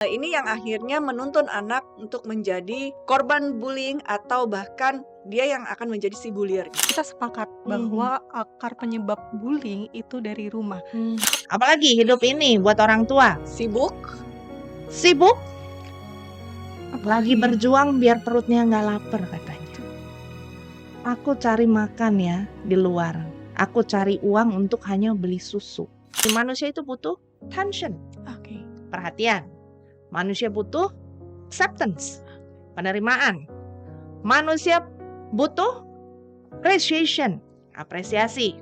Ini yang akhirnya menuntun anak untuk menjadi korban bullying atau bahkan dia yang akan menjadi si bullier. Kita sepakat bahwa akar penyebab bullying itu dari rumah. Apalagi hidup ini buat orang tua. Sibuk, Sibuk, lagi berjuang biar perutnya nggak lapar katanya. Aku cari makan ya di luar. Aku cari uang untuk hanya beli susu. Si manusia itu butuh attention, Oke. perhatian. Manusia butuh acceptance, penerimaan. Manusia butuh appreciation, apresiasi.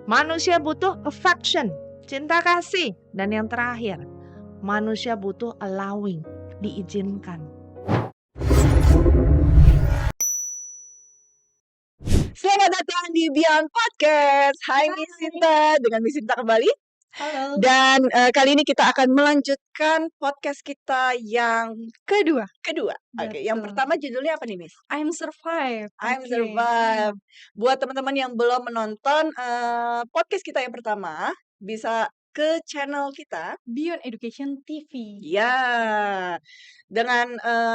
Manusia butuh affection, cinta kasih. Dan yang terakhir, manusia butuh allowing, diizinkan. selamat datang di Beyond Podcast. Hai Miss Sinta, dengan Miss Sinta kembali. Halo. Dan kali ini kita akan melanjutkan podcast kita yang Kedua, Oke, yang betul. pertama judulnya apa nih Miss? I'm survive. I'm Oke. Survive. Buat teman-teman yang belum menonton podcast kita yang pertama, bisa ke channel kita. Beyond Education TV. Ya, dengan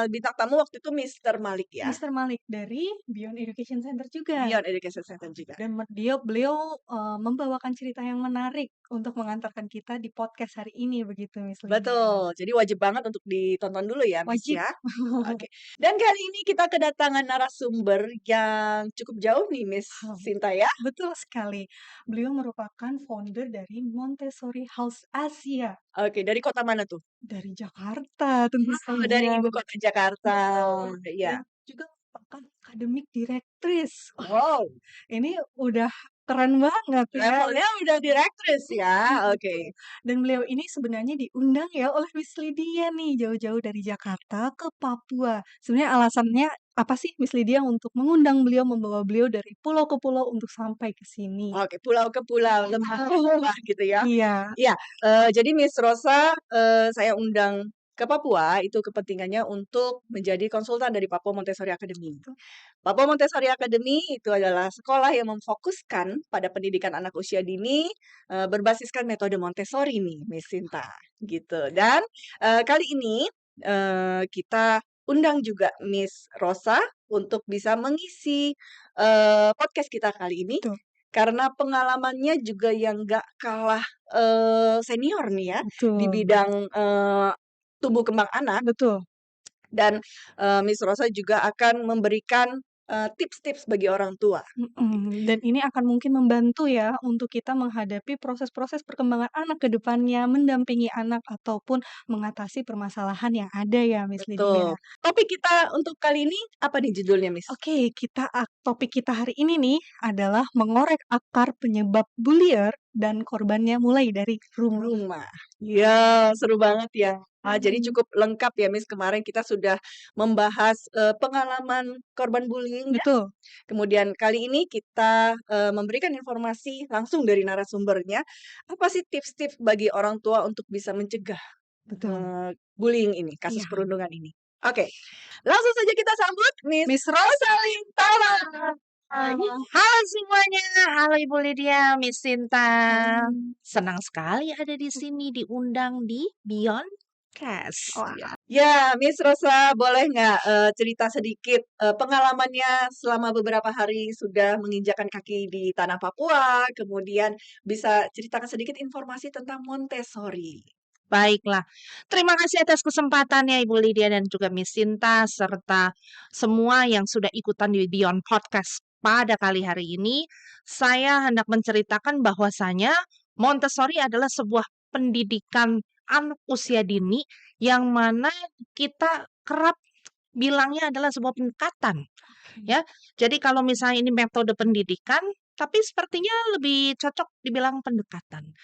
bintang tamu waktu itu Mr. Malik ya. Mr. Malik dari Beyond Education Center juga. Beyond Education Center juga. Dan beliau membawakan cerita yang menarik untuk mengantarkan kita di podcast hari ini begitu Miss Lydia. Betul. Jadi wajib banget untuk ditonton dulu ya, Miss Wajib. ya. Oke. Dan kali ini kita kedatangan narasumber yang cukup jauh nih, Miss Sinta ya. Betul sekali. Beliau merupakan founder dari Montessori House Asia. Oke, dari kota mana tuh? Dari Jakarta tentu saja. Dari ibu kota Jakarta. Iya. Dan juga merupakan akademik direktris. Wow, Ini udah keren banget ya. levelnya udah direktris ya. Oke. Dan beliau ini sebenarnya diundang ya oleh Miss Lydia nih jauh-jauh dari Jakarta ke Papua. Sebenarnya alasannya apa sih Miss Lydia untuk mengundang beliau, membawa beliau dari pulau ke pulau untuk sampai ke sini? Oke, pulau ke pulau, lembah ke lembah gitu ya. Iya. Iya, jadi Miss Rosa, saya undang ke Papua itu kepentingannya untuk menjadi konsultan dari Papua Montessori Academy. Papua Montessori Academy itu adalah sekolah yang memfokuskan pada pendidikan anak usia dini, berbasiskan metode Montessori nih, Miss Sinta, gitu. Dan, kali ini, kita undang juga Miss Rosa untuk bisa mengisi, podcast kita kali ini. Betul. Karena pengalamannya juga yang nggak kalah, senior nih ya, Betul. di bidang, tumbuh kembang anak. Betul. Dan, Miss Rosa juga akan memberikan, tips-tips bagi orang tua. Dan ini akan mungkin membantu ya untuk kita menghadapi proses-proses perkembangan anak ke depannya, mendampingi anak ataupun mengatasi permasalahan yang ada ya Miss Lydia. Betul. Topik kita untuk kali ini apa nih judulnya, Miss? Oke, topik kita hari ini nih adalah mengorek akar penyebab bullier dan korbannya mulai dari rumah. Rumah. Ya, seru banget ya. Jadi cukup lengkap ya, Miss. Kemarin kita sudah membahas, pengalaman korban bullying ya. Betul. Kemudian kali ini kita, memberikan informasi langsung dari narasumbernya, apa sih tips-tips bagi orang tua untuk bisa mencegah, Betul. bullying ini, kasus Iya. perundungan ini. Oke, langsung saja kita sambut Miss Rosa Lintara. Halo semuanya, halo Ibu Lydia, Miss Sinta. Senang sekali ada di sini diundang di Beyond Cast. Wah. Ya, Miss Rosa boleh nggak, cerita sedikit, pengalamannya selama beberapa hari sudah menginjakkan kaki di tanah Papua, kemudian bisa ceritakan sedikit informasi tentang Montessori. Baiklah, terima kasih atas kesempatannya Ibu Lydia dan juga Miss Sinta serta semua yang sudah ikutan di Beyond Podcast pada kali hari ini. Saya hendak menceritakan bahwasanya Montessori adalah sebuah pendidikan anak usia dini yang mana kita kerap bilangnya adalah sebuah pendekatan. Ya, jadi kalau misalnya ini metode pendidikan, tapi sepertinya lebih cocok dibilang pendekatan.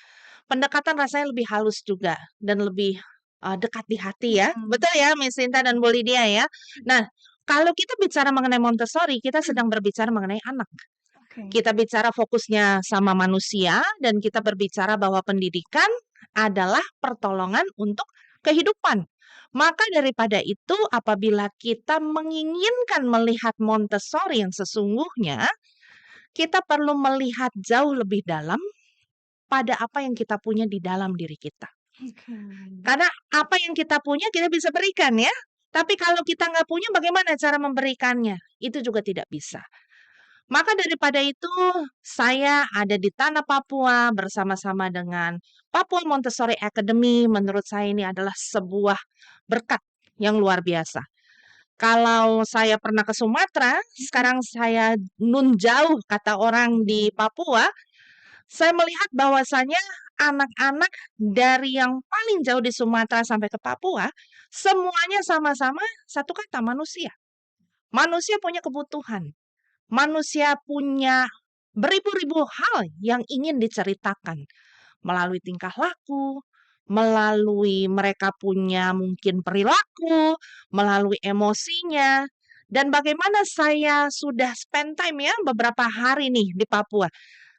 Pendekatan rasanya lebih halus juga dan lebih dekat di hati ya. Betul ya Miss Sinta dan Bu Lydia ya. Nah, kalau kita bicara mengenai Montessori, kita sedang berbicara mengenai anak. Oke. Kita bicara fokusnya sama manusia dan kita berbicara bahwa pendidikan adalah pertolongan untuk kehidupan. Maka daripada itu apabila kita menginginkan melihat Montessori yang sesungguhnya, kita perlu melihat jauh lebih dalam pada apa yang kita punya di dalam diri kita. Oke. Karena apa yang kita punya kita bisa berikan ya. Tapi kalau kita nggak punya bagaimana cara memberikannya? Itu juga tidak bisa. Maka daripada itu saya ada di tanah Papua bersama-sama dengan Papua Montessori Academy. Menurut saya ini adalah sebuah berkat yang luar biasa. Kalau saya pernah ke Sumatera, sekarang saya nun jauh kata orang di Papua, saya melihat bahwasanya anak-anak dari yang paling jauh di Sumatera sampai ke Papua, semuanya sama-sama satu kata manusia. Manusia punya kebutuhan. Manusia punya beribu-ribu hal yang ingin diceritakan melalui tingkah laku, melalui mereka punya mungkin perilaku, melalui emosinya. Dan bagaimana saya sudah spend time ya beberapa hari nih di Papua.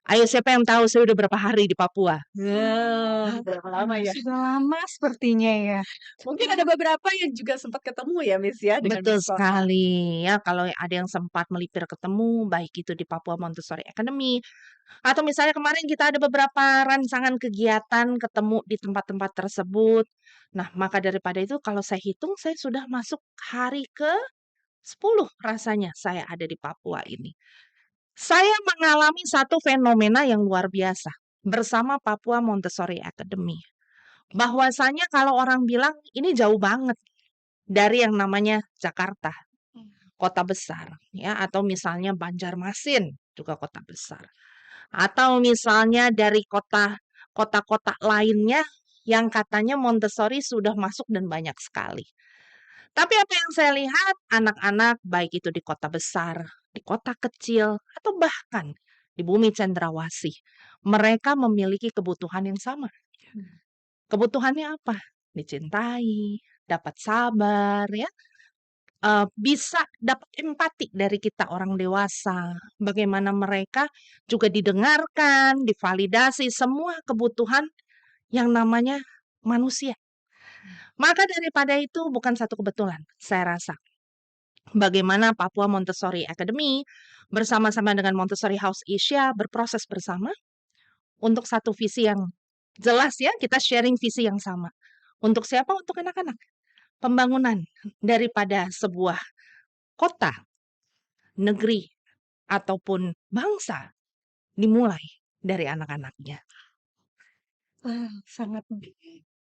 Ayo siapa yang tahu saya udah berapa hari di Papua? Berapa lama ya? Sudah lama sepertinya ya. Mungkin ada beberapa yang juga sempat ketemu ya, Miss ya, dengan Betul Miss Rosa. sekali ya, kalau ada yang sempat melipir ketemu, baik itu di Papua Montessori Academy, atau misalnya kemarin kita ada beberapa rancangan kegiatan ketemu di tempat-tempat tersebut. Nah, maka daripada itu kalau saya hitung saya sudah masuk hari ke-10 rasanya saya ada di Papua ini. Saya mengalami satu fenomena yang luar biasa bersama Papua Montessori Academy. Bahwasanya kalau orang bilang ini jauh banget dari yang namanya Jakarta, kota besar, ya, atau misalnya Banjarmasin, juga kota besar. Atau misalnya dari kota-kota lainnya yang katanya Montessori sudah masuk dan banyak sekali. Tapi apa yang saya lihat, anak-anak baik itu di kota besar, di kota kecil, atau bahkan di bumi cendrawasih, mereka memiliki kebutuhan yang sama. Kebutuhannya apa? Dicintai, dapat sabar, ya, bisa dapat empati dari kita orang dewasa. Bagaimana mereka juga didengarkan, divalidasi semua kebutuhan yang namanya manusia. Maka daripada itu bukan satu kebetulan, saya rasa. Bagaimana Papua Montessori Academy bersama-sama dengan Montessori House Asia berproses bersama untuk satu visi yang jelas ya, kita sharing visi yang sama. Untuk siapa? Untuk anak-anak. Pembangunan daripada sebuah kota, negeri, ataupun bangsa dimulai dari anak-anaknya. Sangat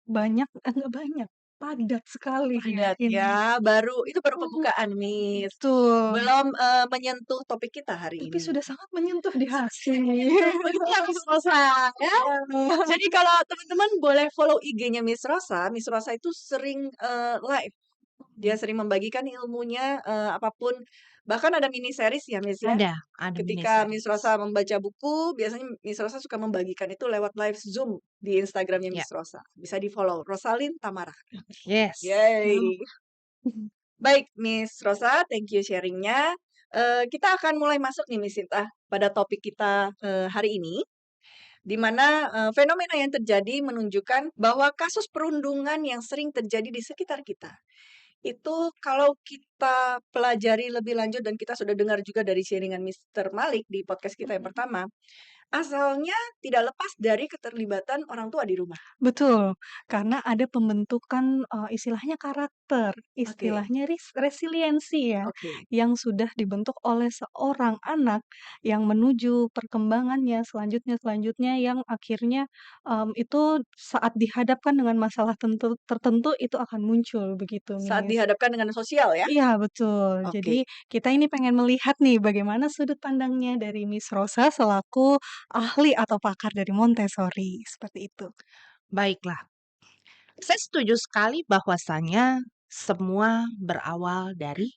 banyak, enggak banyak, padat sekali ya Padat ini. ya, itu baru pembukaan, Miss. Betul. Belum menyentuh topik kita hari Tapi ini. sudah sangat menyentuh di hati. Begitulah Miss Rosa ya. Jadi kalau teman-teman boleh follow IG-nya Miss Rosa. Miss Rosa itu sering live. Dia sering membagikan ilmunya apapun. Bahkan ada mini series ya, Miss ya. Ada Ketika Miss mini-series. Rosa membaca buku, biasanya Miss Rosa suka membagikan itu lewat live Zoom di Instagramnya Ya, Miss Rosa. Bisa di-follow, Rosalin Tamara. yes. Yay. Baik, Miss Rosa, thank you sharingnya. Kita akan mulai masuk nih, Miss Sinta, pada topik kita hari ini, di mana fenomena yang terjadi menunjukkan bahwa kasus perundungan yang sering terjadi di sekitar kita itu kalau kita pelajari lebih lanjut dan kita sudah dengar juga dari sharingan Mr. Malik di podcast kita yang pertama, asalnya tidak lepas dari keterlibatan orang tua di rumah. Betul, karena ada pembentukan, istilahnya karakter, Oke, istilahnya resiliensi ya, oke. yang sudah dibentuk oleh seorang anak yang menuju perkembangannya selanjutnya yang akhirnya, itu saat dihadapkan dengan masalah tertentu itu akan muncul begitu, Saat Miss. dihadapkan dengan sosial ya? Iya betul. Oke. Jadi kita ini pengen melihat nih bagaimana sudut pandangnya dari Miss Rosa selaku ahli atau pakar dari Montessori, seperti itu. Baiklah. Saya setuju sekali bahwasanya semua berawal dari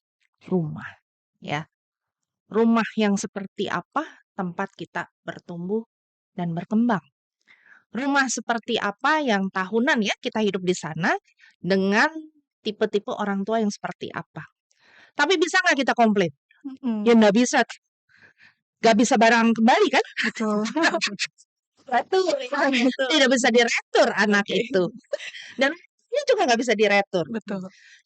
rumah, ya. Rumah yang seperti apa tempat kita bertumbuh dan berkembang. Rumah seperti apa yang tahunan ya kita hidup di sana dengan tipe-tipe orang tua yang seperti apa. Tapi bisa nggak kita komplain? Mhm, Ya nggak bisa. Nggak bisa barang kembali kan? betul. Betul, ya, betul. Tidak bisa diretur anak Oke. itu. Dan ini juga nggak bisa diretur. Betul.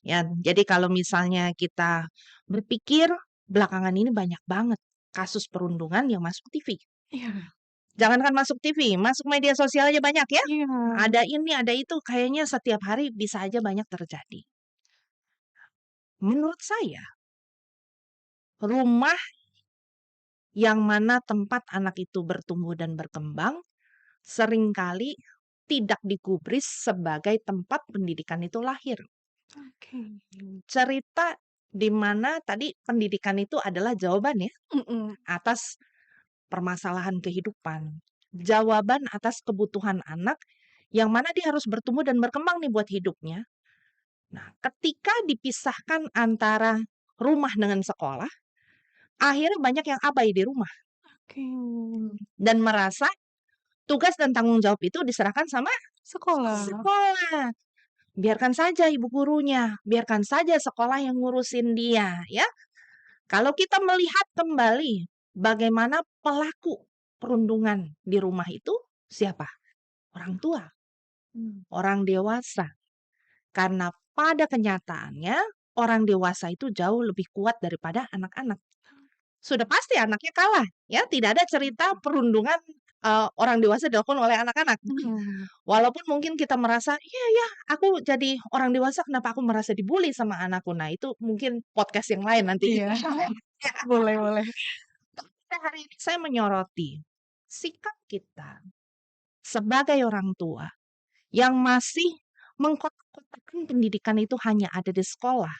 Ya, jadi kalau misalnya kita berpikir belakangan ini banyak banget kasus perundungan yang masuk TV. Iya. Jangankan masuk TV, masuk media sosial aja banyak ya. Iya. Ada ini, ada itu, kayaknya setiap hari bisa aja banyak terjadi. Menurut saya, rumah yang mana tempat anak itu bertumbuh dan berkembang seringkali tidak digubris sebagai tempat pendidikan itu lahir. Oke. Cerita di mana tadi pendidikan itu adalah jawaban ya Mhm. atas permasalahan kehidupan. Jawaban atas kebutuhan anak yang mana dia harus bertumbuh dan berkembang nih buat hidupnya. Nah, ketika dipisahkan antara rumah dengan sekolah, akhirnya banyak yang abai di rumah Oke. dan merasa tugas dan tanggung jawab itu diserahkan sama Sekolah. sekolah. Biarkan saja ibu gurunya, biarkan saja sekolah yang ngurusin dia, ya. Kalau kita melihat kembali bagaimana pelaku perundungan di rumah itu siapa? Orang tua, orang dewasa. Karena pada kenyataannya orang dewasa itu jauh lebih kuat daripada anak-anak. Sudah pasti anaknya kalah, ya. Tidak ada cerita perundungan orang dewasa dilakukan oleh anak-anak. Mhm. Walaupun mungkin kita merasa, iya ya, aku jadi orang dewasa, kenapa aku merasa dibully sama anakku? Nah, itu mungkin podcast yang lain nanti. Iya. Boleh. Pada hari ini saya menyoroti sikap kita sebagai orang tua yang masih mengkotak-kotakan pendidikan itu hanya ada di sekolah,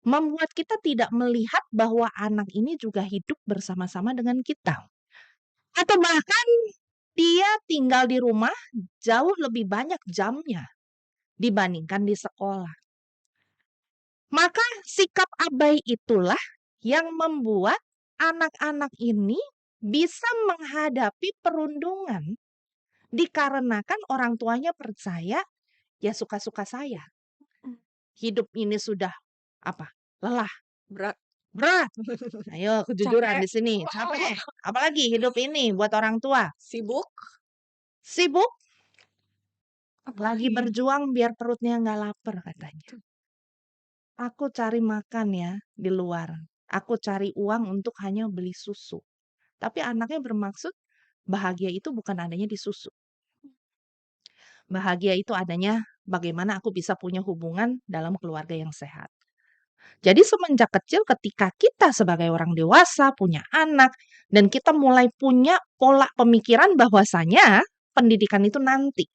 membuat kita tidak melihat bahwa anak ini juga hidup bersama-sama dengan kita. Atau bahkan dia tinggal di rumah jauh lebih banyak jamnya dibandingkan di sekolah. Maka sikap abai itulah yang membuat anak-anak ini bisa menghadapi perundungan dikarenakan orang tuanya percaya ya suka-suka saya. Hidup ini sudah apa? Lelah, Berat. berat. Ayo kejujuran Capek. di sini, capek. Apalagi hidup ini buat orang tua. Sibuk. Sibuk, lagi Apalagi? berjuang biar perutnya nggak lapar katanya. Aku cari makan ya di luar. Aku cari uang untuk hanya beli susu. Tapi anaknya bermaksud bahagia itu bukan adanya di susu. Bahagia itu adanya bagaimana aku bisa punya hubungan dalam keluarga yang sehat. Jadi semenjak kecil ketika kita sebagai orang dewasa punya anak dan kita mulai punya pola pemikiran bahwasanya pendidikan itu nanti.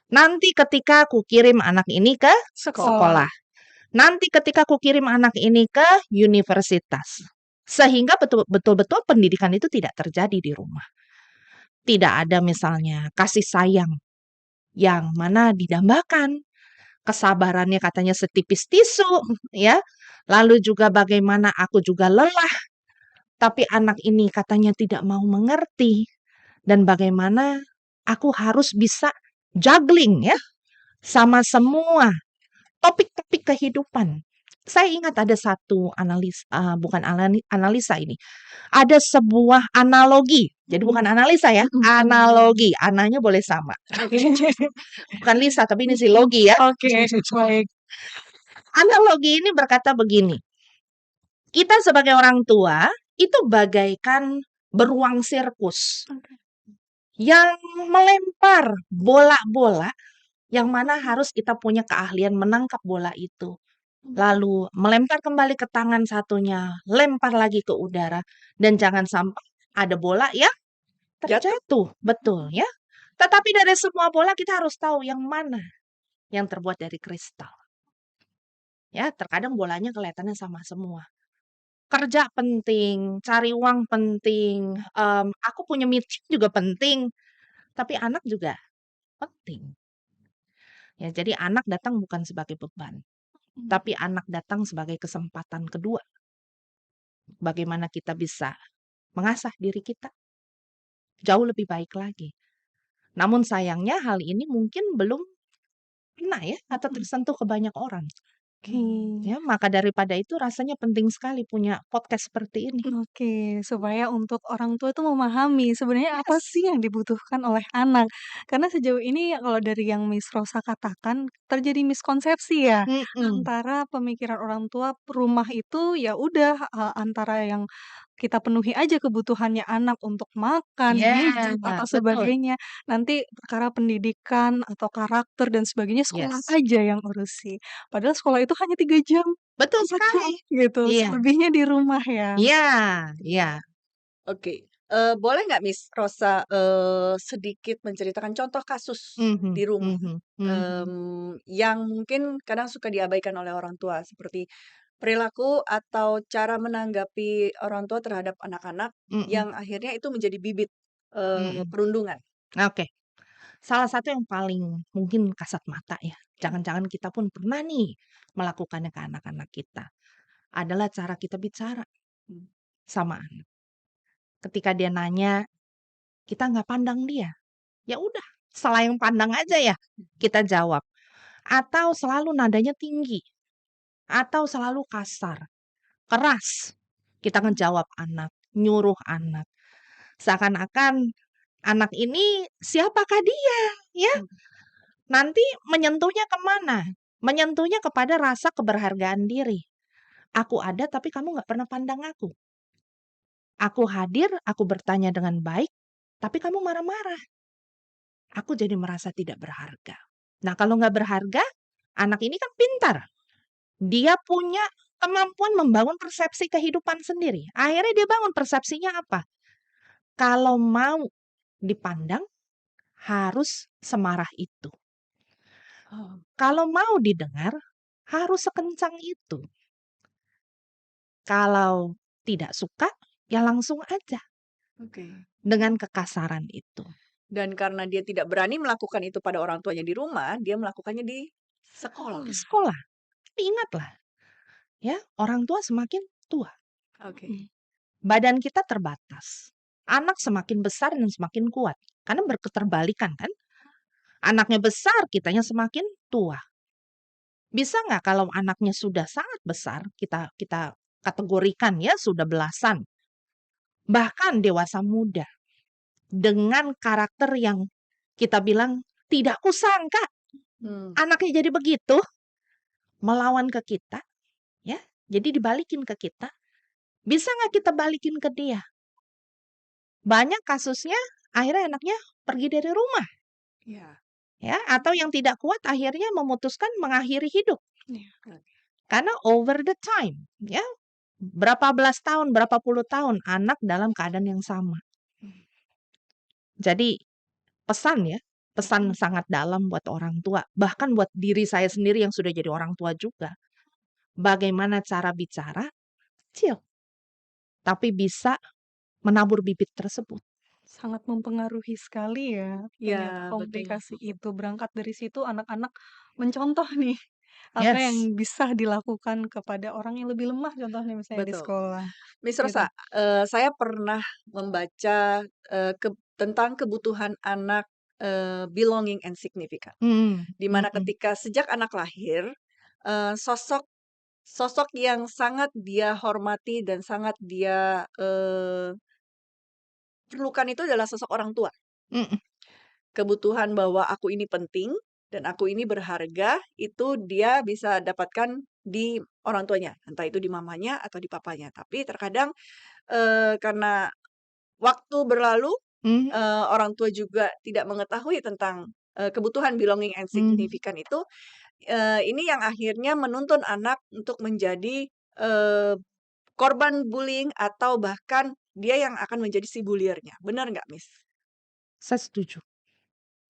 Nanti ketika aku kirim anak ini ke sekolah. Nanti ketika aku kirim anak ini ke universitas. Sehingga betul-betul pendidikan itu tidak terjadi di rumah. Tidak ada misalnya kasih sayang yang mana didambakan. Kesabarannya katanya setipis tisu, ya. Lalu juga bagaimana aku juga lelah, tapi anak ini katanya tidak mau mengerti. Dan bagaimana aku harus bisa juggling ya sama semua topik-topik kehidupan. Saya ingat ada satu analisa ini. Ada sebuah analogi. Jadi bukan analisa ya, analogi. Ananya boleh sama. Bukan Lisa, tapi ini si Logi ya. Oke, baik. Analogi ini berkata begini. Kita sebagai orang tua itu bagaikan beruang sirkus yang melempar bola-bola yang mana harus kita punya keahlian menangkap bola itu. Lalu melempar kembali ke tangan satunya, lempar lagi ke udara, dan jangan sampai ada bola yang terjatuh, betul ya. Tetapi dari semua bola kita harus tahu yang mana yang terbuat dari kristal. Ya, terkadang bolanya kelihatannya sama semua. Kerja penting, cari uang penting, aku punya meeting juga penting, tapi anak juga penting. Ya, jadi anak datang bukan sebagai beban, tapi anak datang sebagai kesempatan kedua. Bagaimana kita bisa mengasah diri kita jauh lebih baik lagi. Namun sayangnya hal ini mungkin belum kena ya atau tersentuh ke banyak orang. Oke. Ya, maka daripada itu rasanya penting sekali punya podcast seperti ini. Oke, supaya untuk orang tua itu memahami sebenarnya apa sih yang dibutuhkan oleh anak. Karena sejauh ini kalau dari yang Miss Rosa katakan terjadi miskonsepsi ya Mhm. antara pemikiran orang tua rumah itu ya udah antara yang kita penuhi aja kebutuhannya anak untuk makan, Ya, gadget, atau betul. sebagainya. Nanti perkara pendidikan atau karakter dan sebagainya sekolah Yes. aja yang urusi. Padahal sekolah itu hanya 3 jam, Betul 4 jam sekali. gitu, Iya. selebihnya di rumah ya. Iya, iya. Oke, boleh nggak Miss Rosa, sedikit menceritakan contoh kasus Mhm, di rumah, mhm, mhm, yang mungkin kadang suka diabaikan oleh orang tua, seperti perilaku atau cara menanggapi orang tua terhadap anak-anak mhm, yang akhirnya itu menjadi bibit, mhm. perundungan? Oke. Salah satu yang paling mungkin kasat mata ya, jangan-jangan kita pun pernah nih melakukannya ke anak-anak kita, adalah cara kita bicara Mmm, sama anak. Ketika dia nanya, kita nggak pandang dia, ya udah selayang pandang aja ya, kita jawab. Atau selalu nadanya tinggi, atau selalu kasar, keras, kita ngejawab anak, nyuruh anak. Seakan-akan anak ini siapakah dia, ya? mhm. Nanti menyentuhnya kemana? Menyentuhnya kepada rasa keberhargaan diri. Aku ada tapi kamu nggak pernah pandang aku. Aku hadir, aku bertanya dengan baik, tapi kamu marah-marah. Aku jadi merasa tidak berharga. Nah kalau nggak berharga, anak ini kan pintar. Dia punya kemampuan membangun persepsi kehidupan sendiri. Akhirnya dia bangun persepsinya apa? Kalau mau dipandang, harus semarah itu. Oh, Kalau mau didengar, harus sekencang itu. Kalau tidak suka, ya langsung aja oke. dengan kekasaran itu. Dan karena dia tidak berani melakukan itu pada orang tuanya di rumah, dia melakukannya di sekolah. Di sekolah, tapi ingatlah ya, orang tua semakin tua, Oke. Mhm. badan kita terbatas. Anak semakin besar dan semakin kuat. Karena berketerbalikan kan? Anaknya besar, kitanya semakin tua. Bisa nggak kalau anaknya sudah sangat besar, kita kita kategorikan ya sudah belasan, bahkan dewasa muda, dengan karakter yang kita bilang tidak kusangka Mmm, anaknya jadi begitu, melawan ke kita, ya. Jadi dibalikin ke kita. Bisa nggak kita balikin ke dia? Banyak kasusnya akhirnya anaknya pergi dari rumah, iya. ya, atau yang tidak kuat akhirnya memutuskan mengakhiri hidup. Iya. Karena over the time, ya. Berapa belas tahun, berapa puluh tahun anak dalam keadaan yang sama. Jadi pesan ya, pesan sangat dalam buat orang tua, bahkan buat diri saya sendiri yang sudah jadi orang tua juga. Bagaimana cara bicara kecil, tapi bisa menabur bibit tersebut. Sangat mempengaruhi sekali ya, Iya, ternyata betul. komunikasi itu. Berangkat dari situ anak-anak mencontoh nih, apa yang Yes. bisa dilakukan kepada orang yang lebih lemah contohnya misalnya di Betul. sekolah, Miss gitu. Rosa, saya pernah membaca, tentang kebutuhan anak, belonging and significant. Mhm, Di mana mhm, ketika sejak anak lahir, sosok sosok yang sangat dia hormati dan sangat dia, perlukan itu adalah sosok orang tua. mhm, Kebutuhan bahwa aku ini penting dan aku ini berharga, itu dia bisa dapatkan di orang tuanya, entah itu di mamanya atau di papanya. Tapi terkadang, karena waktu berlalu, mhm, orang tua juga tidak mengetahui tentang, kebutuhan belonging and mhm. significant itu, ini yang akhirnya menuntun anak untuk menjadi, korban bullying atau bahkan dia yang akan menjadi si bully-nya. Benar nggak, Miss? Saya setuju.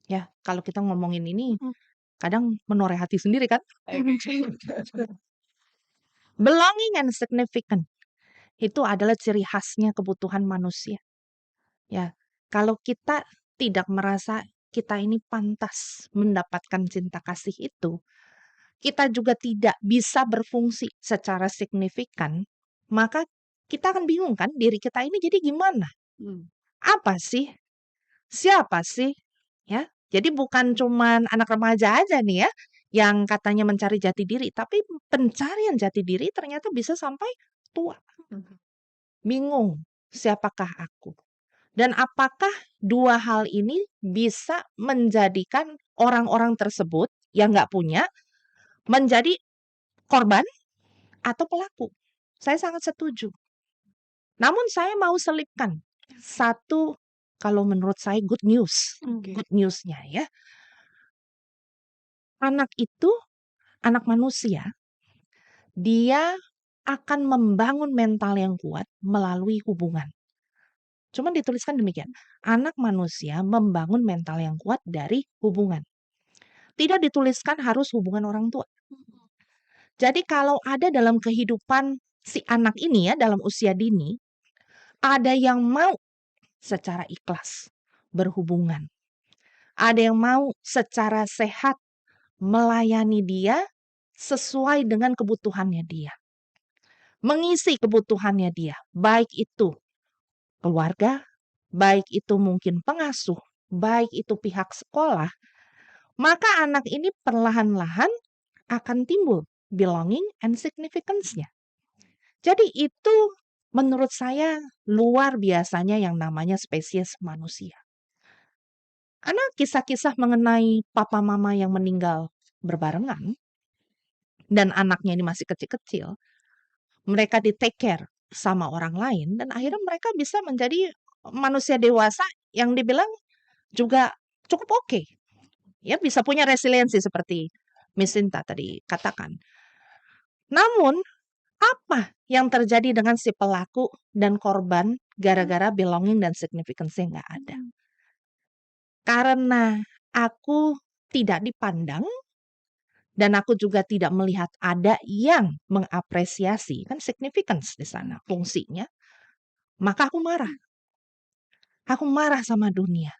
Ya, kalau kita ngomongin ini Mhm. kadang menoreh hati sendiri kan. Oke. Belonging and significant itu adalah ciri khasnya kebutuhan manusia. Ya, kalau kita tidak merasa kita ini pantas mendapatkan cinta kasih itu, kita juga tidak bisa berfungsi secara signifikan, maka kita akan bingung kan diri kita ini jadi gimana? Mmm, Apa sih? Siapa sih? Ya, jadi bukan cuman anak remaja aja nih ya, yang katanya mencari jati diri, tapi pencarian jati diri ternyata bisa sampai tua. mhm. Bingung, siapakah aku? Dan apakah dua hal ini bisa menjadikan orang-orang tersebut yang nggak punya menjadi korban atau pelaku? Saya sangat setuju. Namun saya mau selipkan satu, kalau menurut saya good news. Oke. Good news-nya ya. Anak itu, anak manusia, dia akan membangun mental yang kuat melalui hubungan. Cuma dituliskan demikian. Anak manusia membangun mental yang kuat dari hubungan. Tidak dituliskan harus hubungan orang tua. Jadi kalau ada dalam kehidupan si anak ini ya, dalam usia dini, ada yang mau secara ikhlas berhubungan. Ada yang mau secara sehat melayani dia sesuai dengan kebutuhannya dia. Mengisi kebutuhannya dia, baik itu keluarga, baik itu mungkin pengasuh, baik itu pihak sekolah, maka anak ini perlahan-lahan akan timbul belonging and significance-nya. Jadi itu menurut saya luar biasanya yang namanya spesies manusia. Karena kisah-kisah mengenai papa mama yang meninggal berbarengan dan anaknya ini masih kecil-kecil, mereka di take care sama orang lain dan akhirnya mereka bisa menjadi manusia dewasa yang dibilang juga cukup oke. Ya, bisa punya resiliensi seperti Miss Sinta tadi katakan. Namun, apa yang terjadi dengan si pelaku dan korban gara-gara belonging dan significance nggak ada? Karena aku tidak dipandang dan aku juga tidak melihat ada yang mengapresiasi kan significance di sana fungsinya, maka aku marah. Aku marah sama dunia.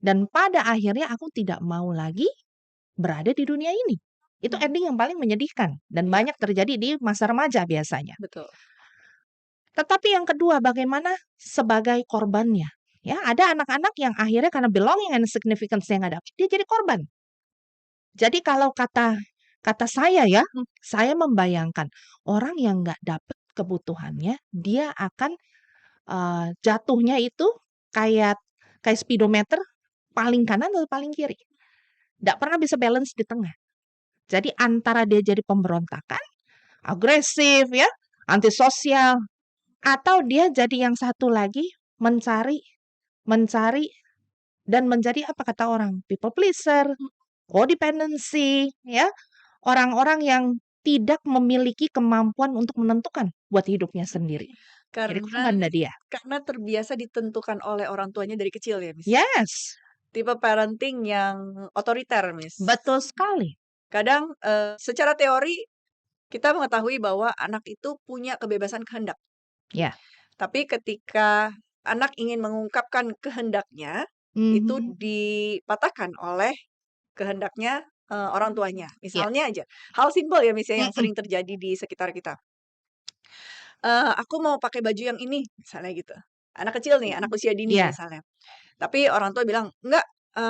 Dan pada akhirnya aku tidak mau lagi berada di dunia ini. Itu ending yang paling menyedihkan dan Iya. banyak terjadi di masa remaja biasanya. Betul. Tetapi yang kedua, bagaimana sebagai korbannya? Ya, ada anak-anak yang akhirnya karena belonging and significance yang nggak dapat, dia jadi korban. Jadi kalau kata saya ya, saya membayangkan orang yang nggak dapat kebutuhannya, dia akan jatuhnya itu kayak speedometer paling kanan atau paling kiri. Nggak pernah bisa balance di tengah. Jadi antara dia jadi pemberontakan, agresif ya, antisosial, atau dia jadi yang satu lagi mencari dan menjadi apa kata orang, people pleaser, codependency ya, orang-orang yang tidak memiliki kemampuan untuk menentukan buat hidupnya sendiri. Jadi korban Karena dia. terbiasa ditentukan oleh orang tuanya dari kecil ya, Miss? Yes, Tipe parenting yang otoriter, Miss. betul sekali. Kadang secara teori kita mengetahui bahwa anak itu punya kebebasan kehendak. Ya. Tapi ketika anak ingin mengungkapkan kehendaknya, itu dipatahkan oleh kehendaknya orang tuanya. Ya. Misalnya aja, hal simpel ya, Miss, ya, yang Mm-mm. sering terjadi di sekitar kita. Aku mau pakai baju yang ini, misalnya gitu. Anak kecil nih, anak usia dini Ya. misalnya. Tapi orang tua bilang, "Enggak,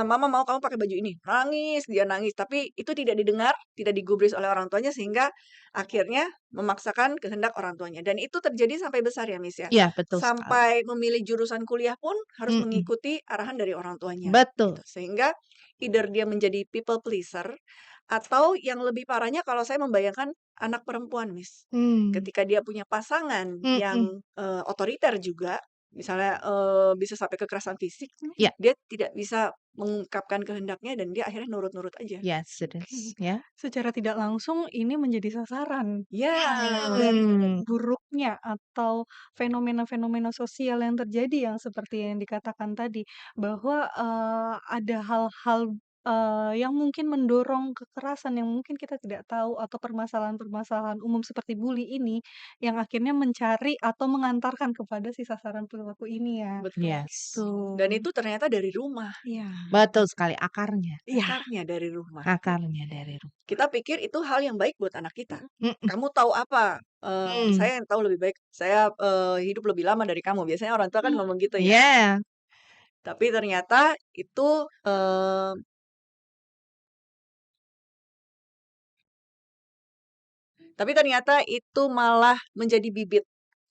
mama mau kamu pakai baju ini." Nangis, dia nangis, tapi itu tidak didengar, tidak digubris oleh orang tuanya sehingga akhirnya memaksakan kehendak orang tuanya. Dan itu terjadi sampai besar ya, Miss, ya. Ya, betul sekali. Sampai memilih jurusan kuliah pun harus Mm-mm. mengikuti arahan dari orang tuanya, Betul. gitu. Sehingga either dia menjadi people pleaser atau yang lebih parahnya kalau saya membayangkan anak perempuan, Miss. Ketika dia punya pasangan yang otoriter juga, misalnya bisa sampai kekerasan fisik, Ya. dia tidak bisa mengungkapkan kehendaknya dan dia akhirnya nurut-nurut aja. Yes, it is. Ya. Secara tidak langsung ini menjadi sasaran Ya, dari buruknya atau fenomena-fenomena sosial yang terjadi yang seperti yang dikatakan tadi, bahwa, ada hal-hal, yang mungkin mendorong kekerasan yang mungkin kita tidak tahu atau permasalahan-permasalahan umum seperti bully ini, yang akhirnya mencari atau mengantarkan kepada si sasaran perilaku ini ya, betul. Yes. gitu. Dan itu ternyata dari rumah, Iya. Betul sekali akarnya. Iya. akarnya dari rumah. Akarnya dari rumah. Kita pikir itu hal yang baik buat anak kita. Mm-mm. Kamu tahu apa? Mm. Saya yang tahu lebih baik. Saya hidup lebih lama dari kamu. Biasanya orang tua kan ngomong gitu ya. Yeah. Tapi ternyata itu malah menjadi bibit.